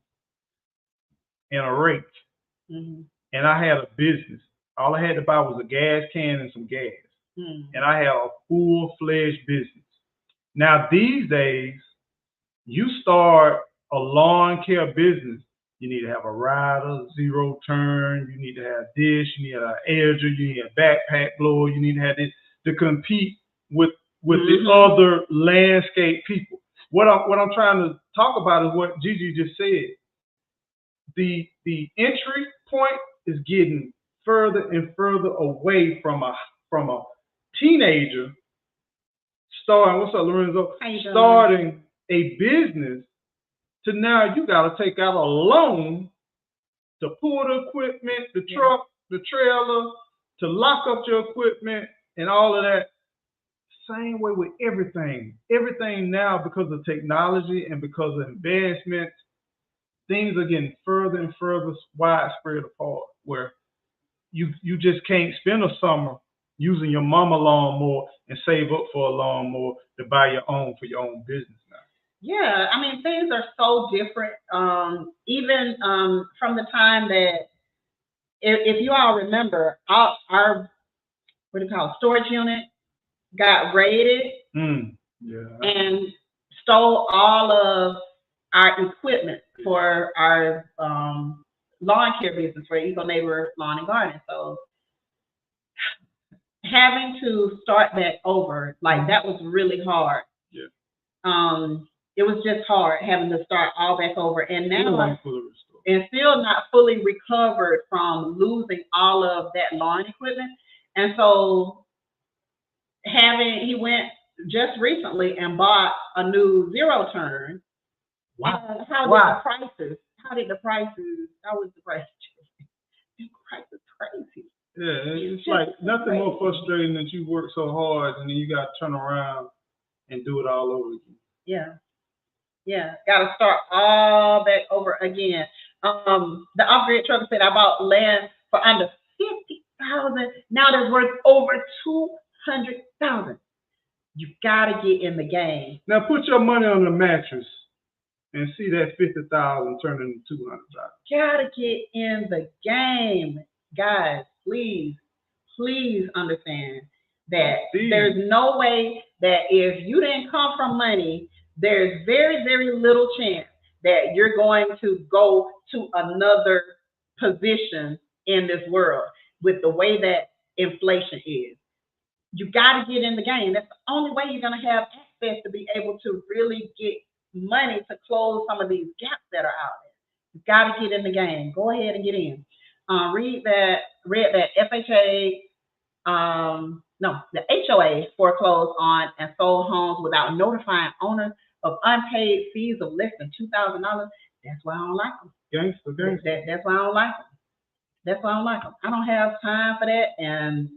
and a rake. And I had a business. All I had to buy was a gas can and some gas. And I had a full-fledged business. Now, these days, you start a lawn care business, you need to have a rider, zero turn, you need to have this, you need an edger, you need a backpack blower, you need to have this to compete with the other landscape people. What I'm trying to talk about is what Gigi just said. The entry point is getting further and further away from a teenager starting. What's up, Lorenzo? Starting a business to now you got to take out a loan to pull the equipment, the truck, the trailer, to lock up your equipment and all of that. Same way with everything. Everything now, because of technology and because of advancements, things are getting further and further widespread apart, where you just can't spend a summer using your mama lawnmower and save up for a lawnmower to buy your own for your own business now. Yeah, I mean, things are so different. Even from the time that, if you all remember, our what do you call it, storage unit got raided and stole all of our equipment for our lawn care business for Eagle Neighbor Lawn and Garden. So having to start back over, like, that was really hard. It was just hard having to start all back over, and now and still not fully recovered from losing all of that lawn equipment. And so he went just recently and bought a new zero turn. Wow. How was the price? The price is crazy. Yeah, it's like nothing more frustrating than you work so hard and then you got to turn around and do it all over again. Yeah, got to start all back over again. The off-grid trucker said, I bought land for under $50,000. Now there's worth over $200,000. You got to get in the game. Now put your money on the mattress and see that $50,000 turn into $200,000. Got to get in the game, guys. Please understand that there's no way that if you didn't come from money, there's very, very little chance that you're going to go to another position in this world with the way that inflation is. You got to get in the game. That's the only way you're going to have access to be able to really get money to close some of these gaps that are out there. You got to get in the game. Go ahead and get in. read that FHA, no, the HOA foreclosed on and sold homes without notifying owners of unpaid fees of less than $2,000. That's why I don't like them. Gangster. That's why I don't like them. That's why I don't like them. I don't have time for that. And,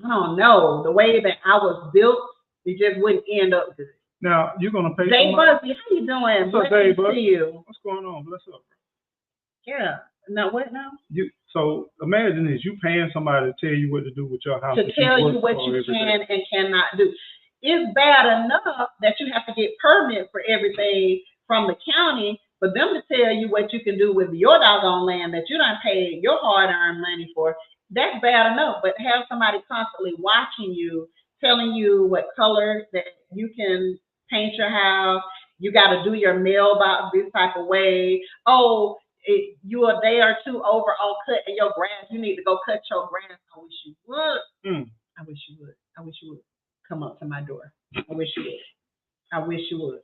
I don't know. The way that I was built, it just wouldn't end up good. Now, you're going to pay Dave somebody? Busby, how you doing? What's up, Dave Blessings to you. What's going on? Bless up. Yeah. Now, what now? So imagine this. You paying somebody to tell you what to do with your house. To tell you what you can and cannot do. It's bad enough that you have to get permits for everything from the county for them to tell you what you can do with your doggone land that you done paid your hard-earned money for. That's bad enough, but have somebody constantly watching you, telling you what color that you can paint your house, you got to do your mailbox this type of way. Oh, you a day or two over on cutting your grass. You need to go cut your grass. I wish you would. I wish you would. I wish you would come up to my door. I wish you would. I wish you would.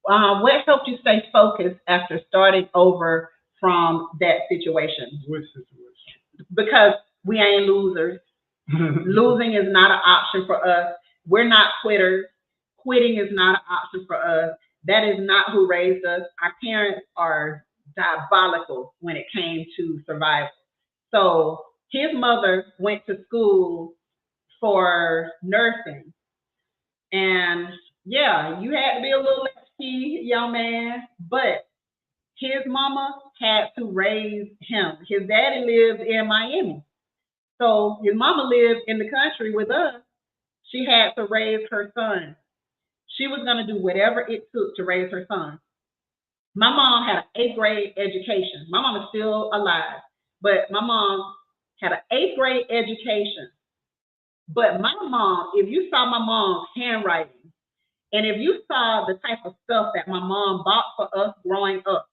What helped you stay focused after starting over from that situation? Which situation? Because we ain't losers. Losing is not an option for us. We're not quitters. Quitting is not an option for us. That is not who raised us. Our parents are diabolical when it came to survival. So his mother went to school for nursing. And yeah, you had to be a little latchkey, young man, but his mama had to raise him. His daddy lived in Miami. So his mama lived in the country with us. She had to raise her son. She was going to do whatever it took to raise her son. My mom had an 8th grade education. My mom is still alive, but my mom had an 8th grade education. But my mom, if you saw my mom's handwriting, and if you saw the type of stuff that my mom bought for us growing up,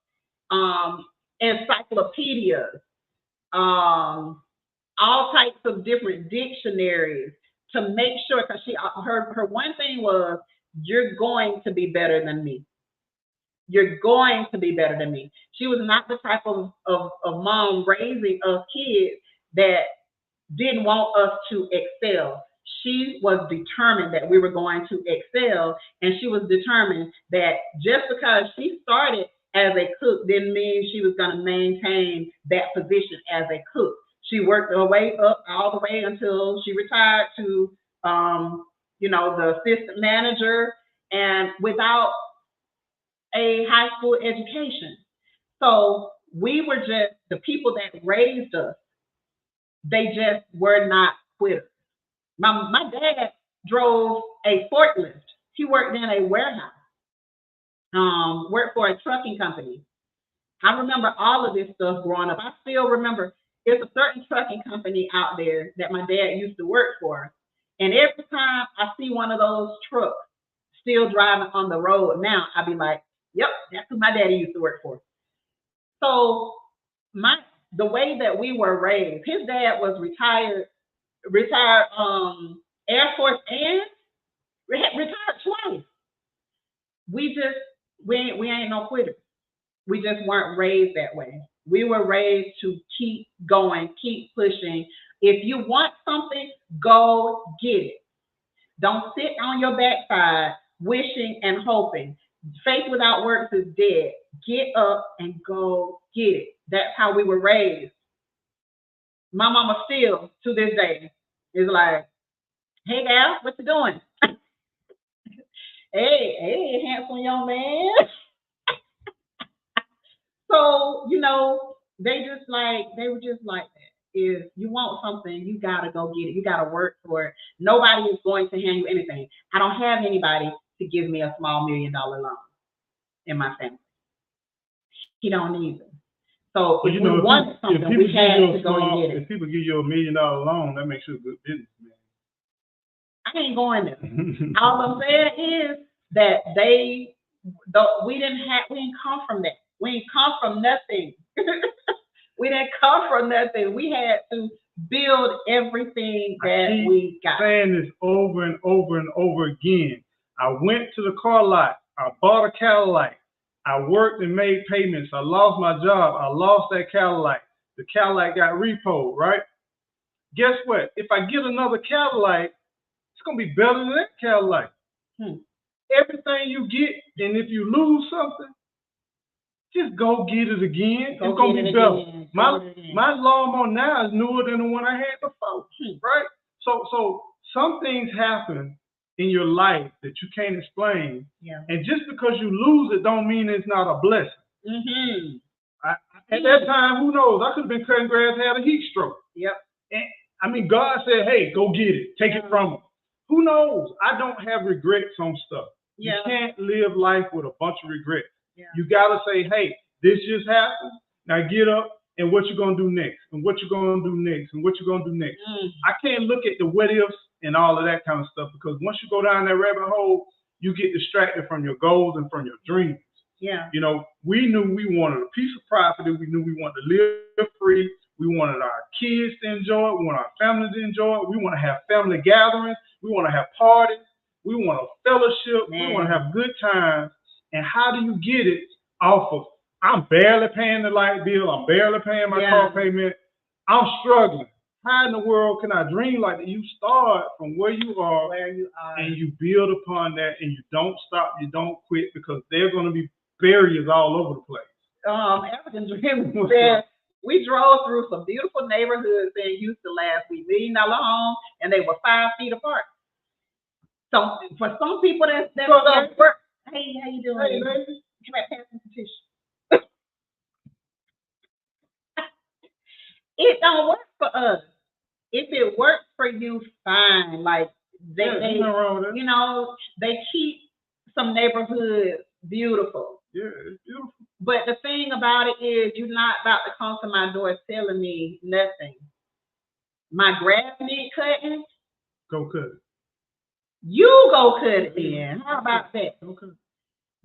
encyclopedias, all types of different dictionaries to make sure, because her one thing was, you're going to be better than me. You're going to be better than me. She was not the type of mom raising of kids that didn't want us to excel. She was determined that we were going to excel, and she was determined that just because she started as a cook didn't mean she was going to maintain that position as a cook. She worked her way up all the way until she retired to, the assistant manager, and without a high school education. So we were just, the people that raised us, they just were not quitters. My dad drove a forklift. He worked in a warehouse, worked for a trucking company. I remember all of this stuff growing up. I still remember there's a certain trucking company out there that my dad used to work for. And every time I see one of those trucks still driving on the road now, I'd be like, yep, that's who my daddy used to work for. So the way that we were raised, his dad was retired Air Force and retired twice. We ain't no quitters. We just weren't raised that way. We were raised to keep going, keep pushing. If you want something, go get it. Don't sit on your backside wishing and hoping. Faith without works is dead. Get up and go get it. That's how we were raised. My mama still, to this day, is like, hey, gal, what you doing? hey, handsome young man. So, they were just like that. If you want something, you gotta go get it. You gotta work for it. Nobody is going to hand you anything. I don't have anybody to give me a small $1 million loan in my family. He don't need them. So if we want something, we had to go and get it. If people give you $1 million loan, that makes you a good businessman. I ain't going there. All I'm saying is that we didn't come from that. We didn't come from nothing. We didn't come from nothing. We had to build everything that we got. Saying this over and over and over again. I went to the car lot. I bought a Cadillac. I worked and made payments. I lost my job. I lost that Cadillac. The Cadillac got repoed, right? Guess what? If I get another Cadillac, it's gonna be better than that Cadillac. Everything you get, and if you lose something, just go get it again. It's gonna be better. My lawnmower now is newer than the one I had before, right? So some things happen in your life that you can't explain, and just because you lose it, don't mean it's not a blessing. At that time, who knows? I could have been cutting grass, had a heat stroke. And, I mean, God said, "Hey, go get it. Take it from him." Who knows? I don't have regrets on stuff. You can't live life with a bunch of regrets. You gotta say, "Hey, this just happened. Now get up, and what you gonna do next? And what you gonna do next? And what you gonna do next?" I can't look at the what ifs and all of that kind of stuff, because once you go down that rabbit hole, you get distracted from your goals and from your dreams. You know, we knew we wanted a piece of property. We knew we wanted to live free. We wanted our kids to enjoy it. We want our family to enjoy it. We want to have family gatherings. We want to have parties. We want a fellowship. We want to have good times. And how do you get it off of, I'm barely paying the light bill. I'm barely paying my car payment. I'm struggling. How in the world can I dream like that? You start from where you are, and you build upon that, and you don't stop, you don't quit, because there are going to be barriers all over the place. African Dream said, we drove through some beautiful neighborhoods in Houston last week, $1 million home, and they were 5 feet apart. So for some people, that's work. Hey, how you doing? Hey, lady. Come back, pass me some tissue. It don't work for us. If it works for you, fine. Like they you know, they keep some neighborhoods beautiful. Yeah, it's beautiful. But the thing about it is, you're not about to come to my door telling me nothing. My grass need cutting. Go cut it. You go cut it then. How about that? Okay.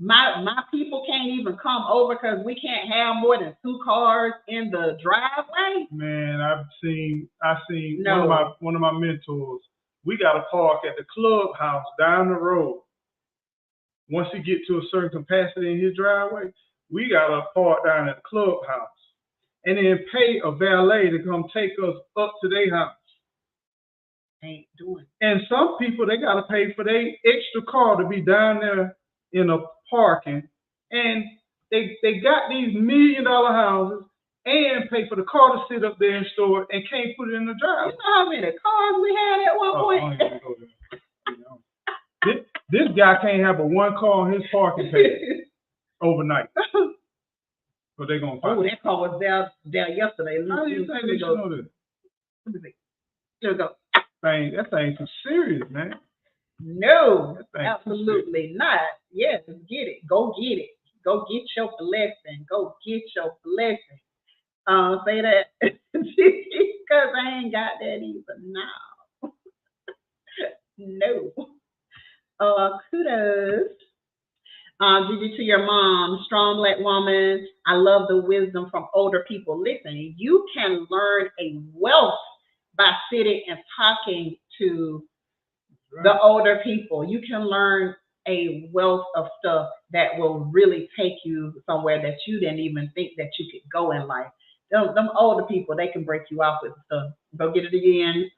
My people can't even come over because we can't have more than 2 cars in the driveway. Man, I seen one of my mentors. We got a park at the clubhouse down the road. Once you get to a certain capacity in his driveway, we got a park down at the clubhouse, and then pay a valet to come take us up to their house. Ain't doing. And some people, they got to pay for their extra car to be down there in a parking, and they got these $1 million houses and pay for the car to sit up there and store it, and can't put it in the driveway. You know how many cars we had at one point? This guy can't have but 1 car on his parking page overnight. So they're gonna find. Oh, that car was down yesterday. How do you think they should know this? Let me see. Here we go. That thing too serious, man. No, absolutely not. Yes, get it. Go get it. Go get your blessing. Go get your blessing. Say that because I ain't got that either now. No. Kudos. Gigi, to your mom, strong Black woman. I love the wisdom from older people. Listen, you can learn a wealth by sitting and talking to the older people. You can learn a wealth of stuff that will really take you somewhere that you didn't even think that you could go in life. Them older people, they can break you off with stuff. Go get it again.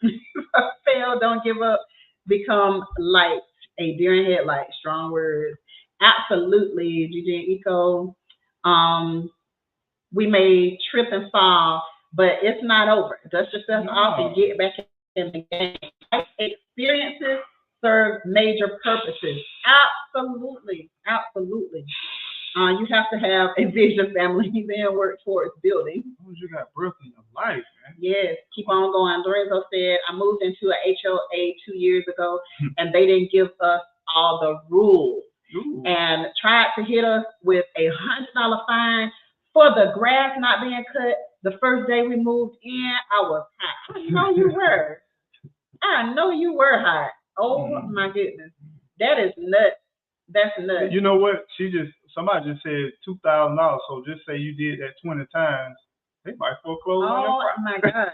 Fail, don't give up. Become light, a deer in headlight. Strong words. Absolutely, Gigi and Eco. We may trip and fall, but it's not over. Dust yourself off and get back in the game. Experiences serve major purposes. Absolutely, absolutely. You have to have a vision, family, then work towards building. You got breath in your life, man. Yes, keep on going. Lorenzo said, I moved into a HOA 2 years ago, and they didn't give us all the rules. Ooh. And tried to hit us with a $100 fine for the grass not being cut. The first day we moved in, I was hot. I know you were. I know you were hot. Oh my goodness. That is nuts. That's nuts. You know what? Somebody just said $2,000. So just say you did that 20 times, they might foreclose on your property. Oh my gosh.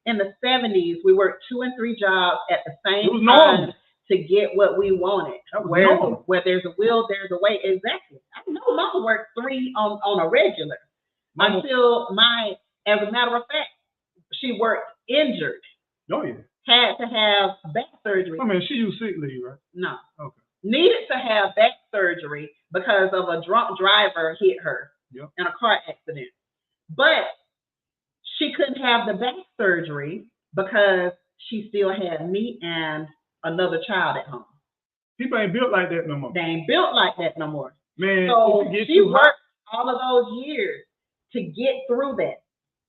In the 70s, we worked 2 and 3 jobs at the same time. Normal. To get what we wanted. Where there's a will, there's a way. Exactly. I know Mama worked 3 on a regular until my As a matter of fact, she worked injured. Oh yeah. Had to have back surgery. I mean, she used sick leave, right? No. Okay. Needed to have back surgery because of a drunk driver hit her in a car accident. But she couldn't have the back surgery because she still had me and another child at home. People ain't built like that no more. They ain't built like that no more. Man, so she worked all of those years to get through that.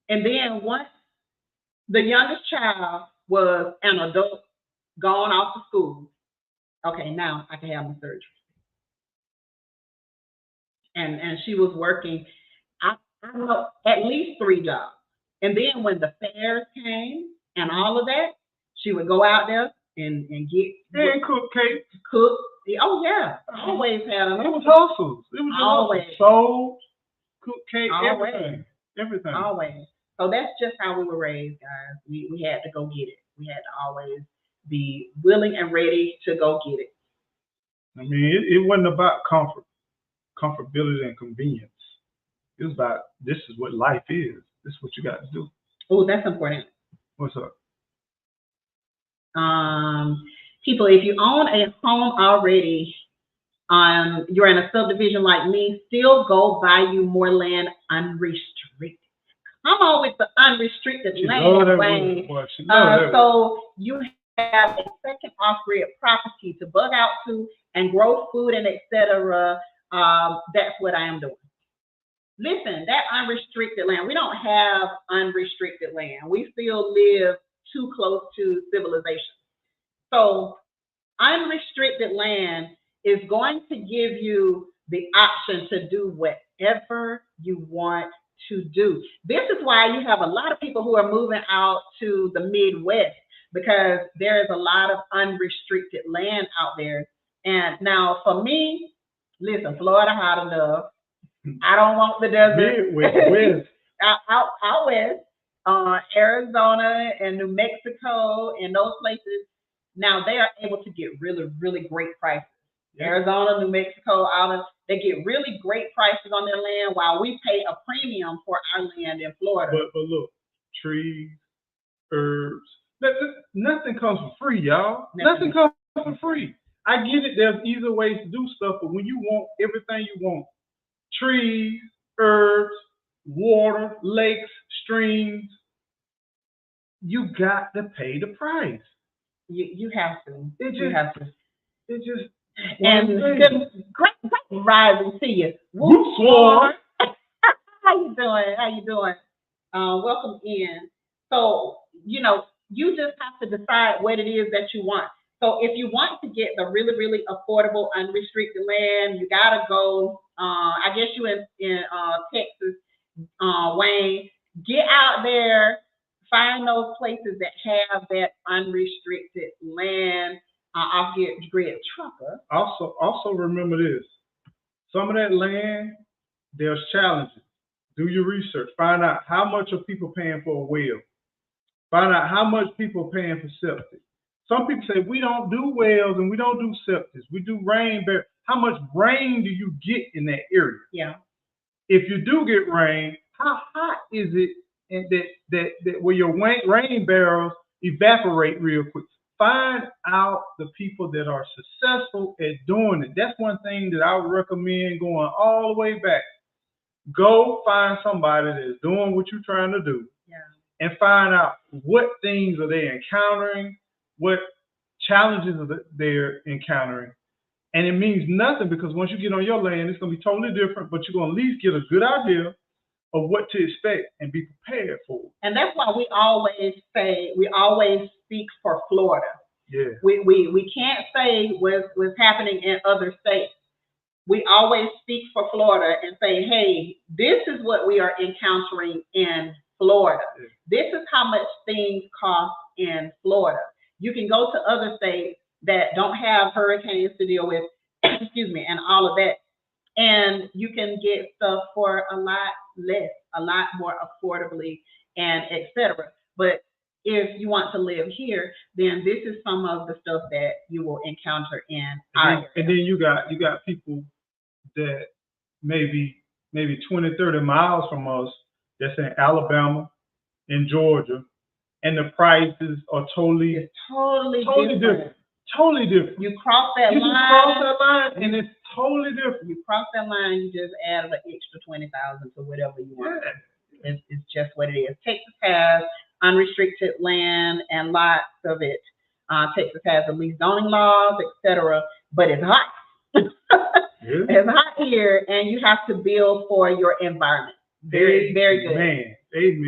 And then once the youngest child was an adult, gone off to school, okay, now I can have my surgery. And she was working, I don't know, at least 3 jobs. And then when the fairs came and all of that, she would go out there and get and cook cake. Cook. Oh yeah, always had them. It was hustles. It was always sold, cook cake, always. everything. Always. So that's just how we were raised, guys. We had to go get it. We had to always be willing and ready to go get it. I mean, it wasn't about comfortability and convenience. It was about, this is what life is. This is what you got to do. Oh, that's important. What's up? People, if you own a home already, you're in a subdivision like me, still go buy you more land unrestricted. Come on with the unrestricted land, Wayne. So you have a second off-grid property to bug out to and grow food and etc. That's what I am doing. Listen, that unrestricted land, we don't have unrestricted land. We still live too close to civilization. So unrestricted land is going to give you the option to do whatever you want to do. This is why you have a lot of people who are moving out to the Midwest, because there is a lot of unrestricted land out there. And now for me, listen, Florida hot enough. I don't want the desert. West. out west, Arizona and New Mexico and those places. Now they are able to get really, really great prices. Yeah. Arizona, New Mexico, they get really great prices on their land while we pay a premium for our land in Florida. But look, trees, herbs, nothing comes for free, y'all. Nothing comes for free. I get it. There's easier ways to do stuff, but when you want everything you want, trees, herbs, water, lakes, streams, you got to pay the price. You have to. You have to. It just. And great rising to you. Whoop, How you doing? Welcome in. So, you just have to decide what it is that you want. So if you want to get the really, really affordable, unrestricted land, you got to go, I guess you in Texas, Wayne, get out there, find those places that have that unrestricted land. Off-grid trucker. Also remember this. Some of that land, there's challenges. Do your research. Find out how much are people paying for a well. Find out how much people are paying for septic. Some people say, we don't do wells and we don't do septic. We do rain. How much rain do you get in that area? Yeah. If you do get rain, how hot is it that where your rain barrels evaporate real quick? Find out the people that are successful at doing it. That's one thing that I would recommend going all the way back. Go find somebody that's doing what you're trying to do, and find out what things are they encountering, what challenges are they're encountering. And it means nothing, because once you get on your land, it's going to be totally different, but you're going to at least get a good idea of what to expect and be prepared for. And that's why we always speak for Florida. Yeah. We can't say what's happening in other states. We always speak for Florida and say, hey, this is what we are encountering in Florida. Yeah. This is how much things cost in Florida. You can go to other states that don't have hurricanes to deal with, and all of that. And you can get stuff for a lot less, a lot more affordably, and etc. But if you want to live here, then this is some of the stuff that you will encounter in our area. And then you got people that maybe 20, 30 miles from us that's in Alabama, in Georgia, and the prices are totally It's totally different. Totally different. You cross that You line. just cross that line, and it's totally different. You cross that line, you just add an extra 20,000 to whatever you want. Yeah. It's just what it is. Texas has unrestricted land and lots of it. Texas has at least zoning laws, etc. But it's hot. Yeah. It's hot here, and you have to build for your environment. Very good. Amen. Very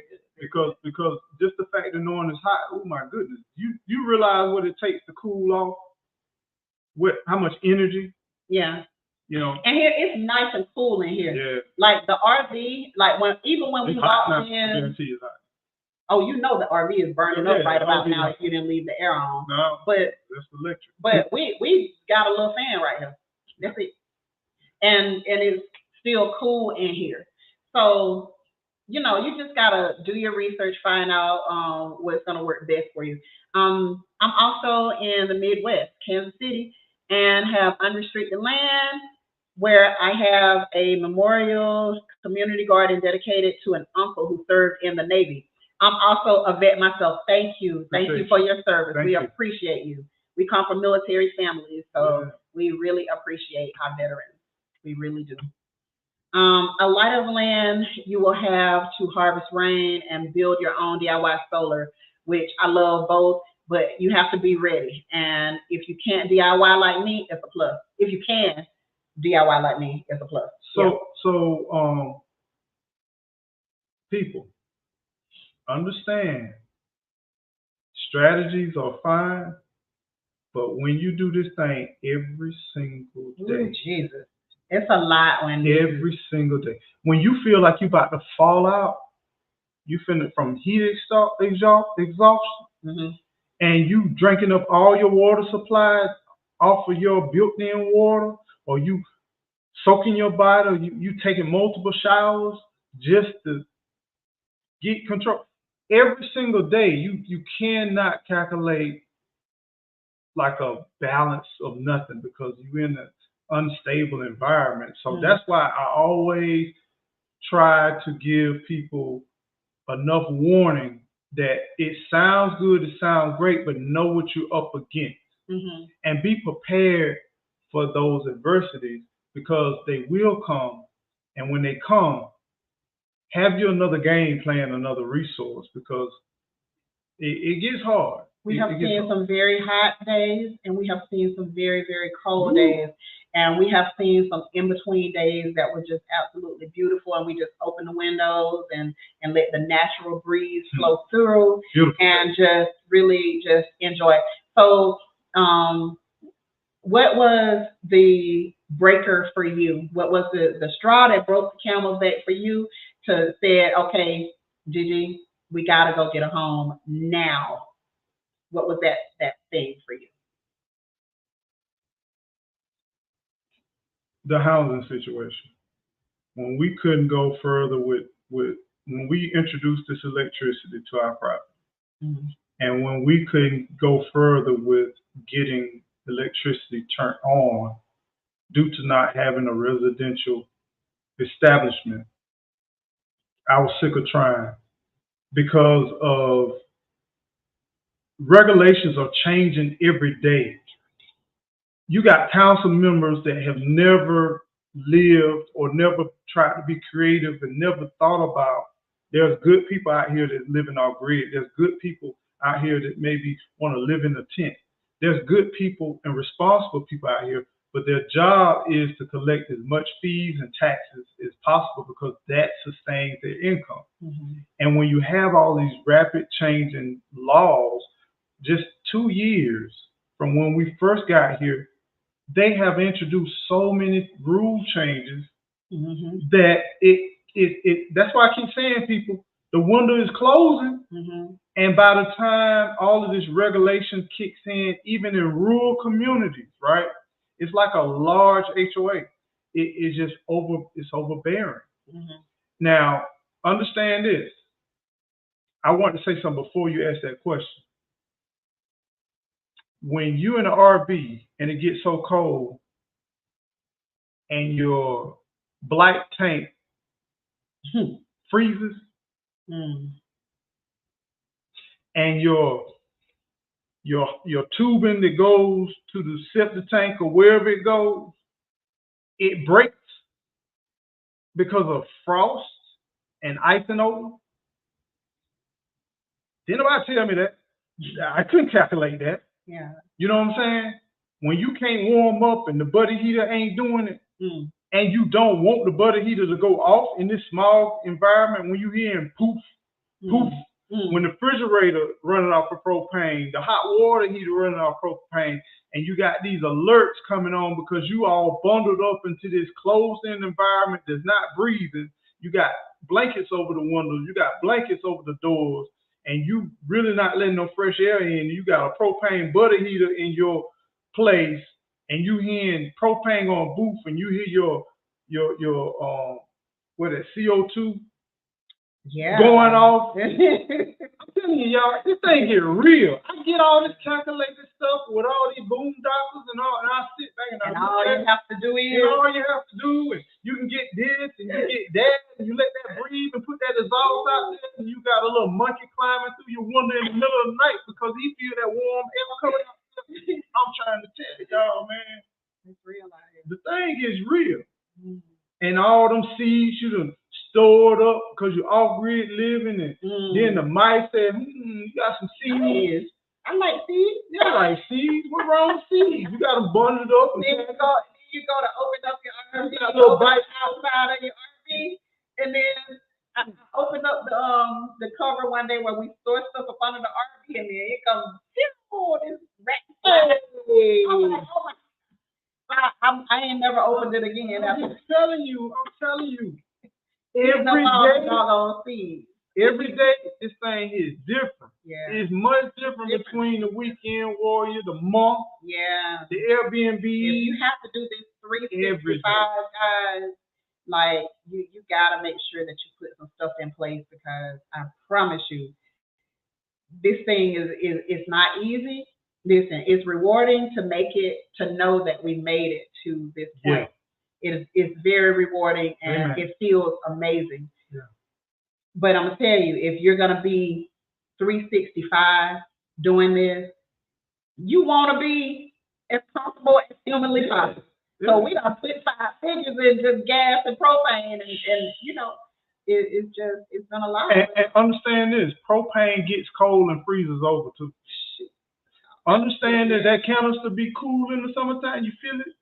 good. Because just the fact of knowing it's hot, oh my goodness, you realize what it takes to cool off, how much energy. Yeah. You know. And here it's nice and cool in here. Yeah. Like the RV, like when we walked in. I guarantee it's hot. Oh, you know the RV is burning up right about now if you didn't leave the air on. No, but that's electric. But we got a little fan right here. That's it. And it's still cool in here. So, you just gotta do your research, find out what's gonna work best for you. I'm also in the Midwest, Kansas City, and have unrestricted land where I have a memorial community garden dedicated to an uncle who served in the Navy. I'm also a vet myself. Thank you for your service. We appreciate you. We come from military families, so we really appreciate our veterans. We really do. A lot of land you will have to harvest rain and build your own DIY solar, which I love both, but you have to be ready. And if you can't DIY like me, it's a plus. If you can DIY like me, it's a plus. So people understand strategies are fine, but when you do this thing every single day, ooh, Jesus. It's a lot when every single day. When you feel like you're about to fall out, you feel it from heat exhaustion, and you drinking up all your water supplies off of your built-in water, or you soaking your body, or you taking multiple showers just to get control. Every single day, you cannot calculate like a balance of nothing because you're in an unstable environment. So that's why I always try to give people enough warning that it sounds good, it sounds great, but know what you're up against. And be prepared for those adversities because they will come. And when they come, have you another game plan, another resource, because it gets hard. We have seen some very hot days, and we have seen some very, very cold days. And we have seen some in-between days that were just absolutely beautiful, and we just open the windows and let the natural breeze flow through and just really just enjoy it. So what was the breaker for you? What was the straw that broke the camel's back for you to say, okay, Gigi, we got to go get a home now? What was that thing for you? The housing situation. When we couldn't go further with when we introduced this electricity to our property, and when we couldn't go further with getting electricity turned on due to not having a residential establishment, I was sick of trying because of regulations are changing every day. You got council members that have never lived or never tried to be creative and never thought about. There's good people out here that live in our grid. There's good people out here that maybe want to live in a tent. There's good people and responsible people out here, but their job is to collect as much fees and taxes as possible because that sustains their income. And when you have all these rapid changing laws, just 2 years from when we first got here, they have introduced so many rule changes that that's why I keep saying, people, the window is closing. And by the time all of this regulation kicks in, even in rural communities, right, it's like a large HOA. It's just it's overbearing. Now, understand this. I want to say something before you ask that question. When you're in an RV and it gets so cold and your black tank freezes, and your tubing that goes to the septic tank or wherever it goes, it breaks because of frost and icing over. Didn't nobody tell me that. I couldn't calculate that. Yeah. You know what I'm saying? When you can't warm up and the butter heater ain't doing it, and you don't want the butter heater to go off in this small environment, when you hearing poof, poof, when the refrigerator running off of propane, the hot water heater running off propane, and you got these alerts coming on because you all bundled up into this closed-in environment that's not breathing. You got blankets over the windows, you got blankets over the doors, and you really not letting no fresh air in. You got a propane butter heater in your place, and you hearing propane on booth, and you hear your what is CO2 going off. I'm telling you, y'all, this thing get real. I get all this calculated stuff with all these boondoggles and all, and I sit back and all you have to do is, all you have to do is you can get this and you get that, and you let that breathe and put that exhaust out there, and you got a little monkey climbing through your window in the middle of the night because he feel that warm air coming out. I'm trying to tell y'all, man. It's real out here. The thing is real. And all them seeds you done stored up because you're off-grid living, and then the mice said, you got some seeds. I like seeds. Yeah, I like seeds. What's wrong with seeds? You got them bundled up. And then you go to open up your RV. You got a little bite outside of your RV, and then I opened up the cover one day where we store stuff up under the RV, and then it comes, this rat. Hey. I'm like, oh my. I ain't never opened it again. I'm telling you. Every day, this thing is different. Yeah. It's much different between the weekend warrior, the monk, the Airbnb. If you have to do this 365, guys, like you gotta make sure that you put some stuff in place, because I promise you, this thing is not easy. Listen, it's rewarding to make it, to know that we made it to this point. Yeah. It's very rewarding, and it feels amazing. Yeah. But I'm going to tell you, if you're going to be 365 doing this, you want to be as comfortable as humanly possible. Yeah. So we done put 5 figures in just gas and propane, and you know, it's been a lot. And understand this, propane gets cold and freezes over too. Understand that canister be cool in the summertime. You feel it?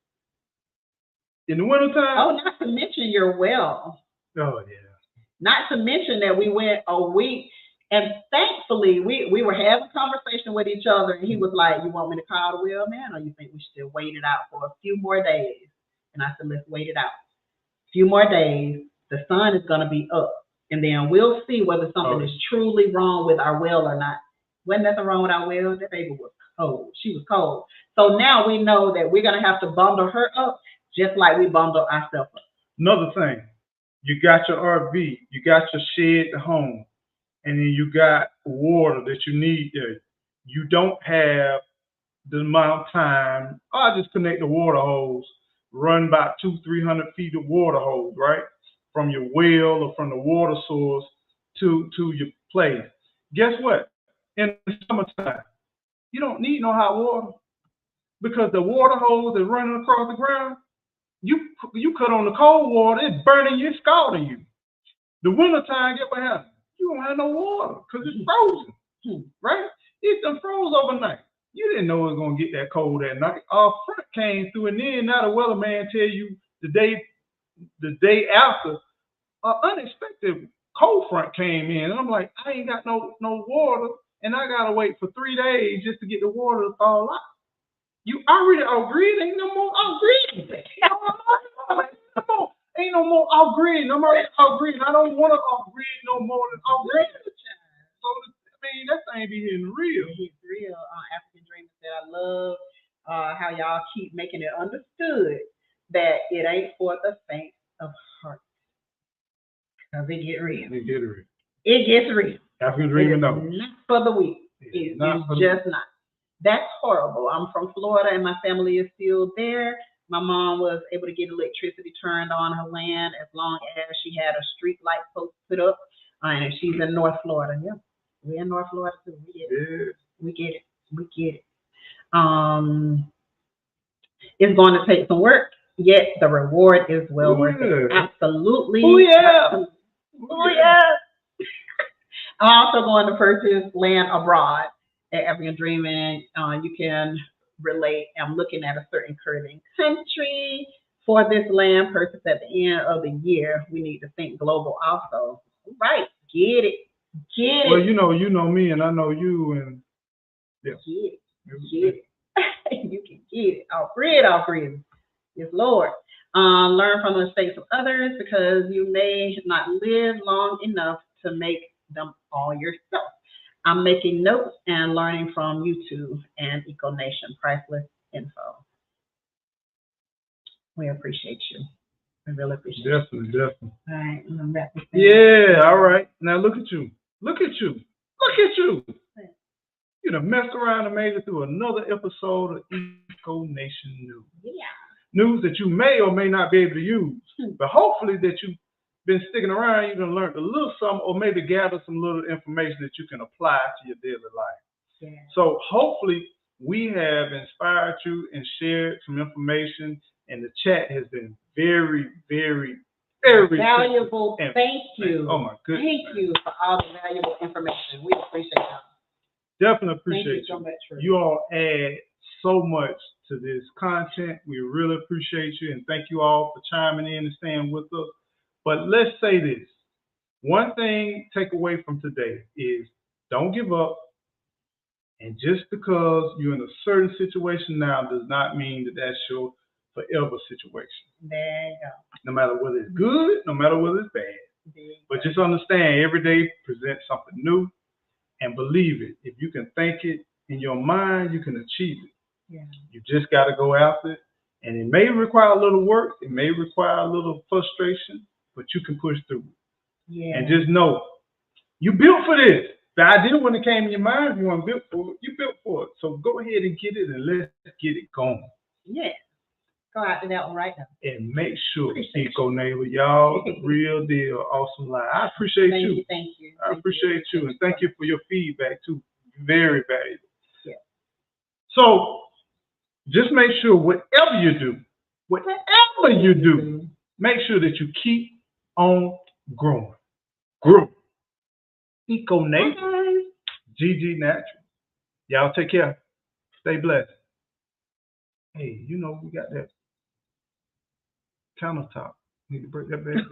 In the wintertime? Oh, not to mention your well. Oh, yeah. Not to mention that we went a week, and thankfully we were having a conversation with each other, and he was like, you want me to call the well man, or you think we should wait it out for a few more days? And I said, let's wait it out. A few more days, the sun is going to be up, and then we'll see whether something is truly wrong with our well or not. Wasn't nothing wrong with our well. That baby was cold. She was cold. So now we know that we're going to have to bundle her up just like we bundle ourselves up. Another thing, you got your RV, you got your shed at home, and then you got water that you need there. You don't have the amount of time. I'll just connect the water hose, run about 200-300 feet of water hose, right? From your well or from the water source to your place. Guess what? In the summertime, you don't need no hot water, because the water hose is running across the ground. You cut on the cold water, it's burning you, scalding you. The wintertime, get what happens? You don't have no water because it's frozen, right? It done froze overnight. You didn't know it was going to get that cold that night. Our front came through, and then now the weatherman tell you the day after, an unexpected cold front came in. And I'm like, I ain't got no water, and I got to wait for 3 days just to get the water to thaw out. You already off-grid, ain't no more off-grid. Ain't no more off-grid. I'm already off-grid. I don't want to off-grid no more than off-grid. So, I mean, that thing be hitting real. It's real. African Dreamer said, I love how y'all keep making it understood that it ain't for the faint of heart. Because it get real. It get real. It gets real. African Dreamer knows. Not for the weak. It's just not. That's horrible. I'm from Florida, and my family is still there. My mom was able to get electricity turned on her land as long as she had a street light post put up. And she's in North Florida. Yeah, we're in North Florida too. We get it. Yeah. We get it. We get it. It's going to take some work, yet the reward is well worth it. Absolutely. Oh yeah. Oh yeah. I'm also going to purchase land abroad at African Dreaming. You can relate. I'm looking at a certain Caribbean country for this land purchase at the end of the year. We need to think global also. Right. Get it. Get it. Well, you know me, and I know you, and yeah. Get it. Get it. You can get it. All free. Yes, Lord. Learn from the mistakes of others because you may not live long enough to make them all yourself. I'm making notes and learning from YouTube and EcoNation. Priceless info. We appreciate you. We really appreciate you. Definitely. All right. I'm wrap this thing Yeah, all right. Now look at you. Look at you. You done messed around and made it through another episode of EcoNation News. Yeah. News that you may or may not be able to use. But hopefully that you've been sticking around, you've learned a little something or maybe gather some little information that you can apply to your daily life. Yeah. So hopefully we have inspired you and shared some information, and the chat has been very, very, very valuable. Thank you. Oh my goodness. Thank you for all the valuable information. We appreciate y'all. Definitely appreciate you. So much for you all add so much to this content. We really appreciate you, and thank you all for chiming in and staying with us. But let's say this. One thing take away from today is don't give up. And just because you're in a certain situation now does not mean that that's your forever situation. There you go. No matter whether it's good, no matter whether it's bad. But just understand every day presents something new, and believe it. If you can think it in your mind, you can achieve it. Yeah. You just got to go after it. And it may require a little work. It may require a little frustration, but you can push through it. Yeah. And just know, you built for this. The idea when it came in your mind, you weren't built for it. You built for it. So go ahead and get it, and let's get it going. Yeah. Go out to that one right now. And make sure, Eco Neighbor, y'all, the real deal, awesome live. I appreciate you. Thank you. I appreciate you. And thank you for your feedback, too. Very valuable. Yeah. So just make sure whatever you do, make sure that you keep on growing. Grow. Eco Neighbor. GG Natural. Y'all take care. Stay blessed. Hey, we got that countertop. Need to break that back.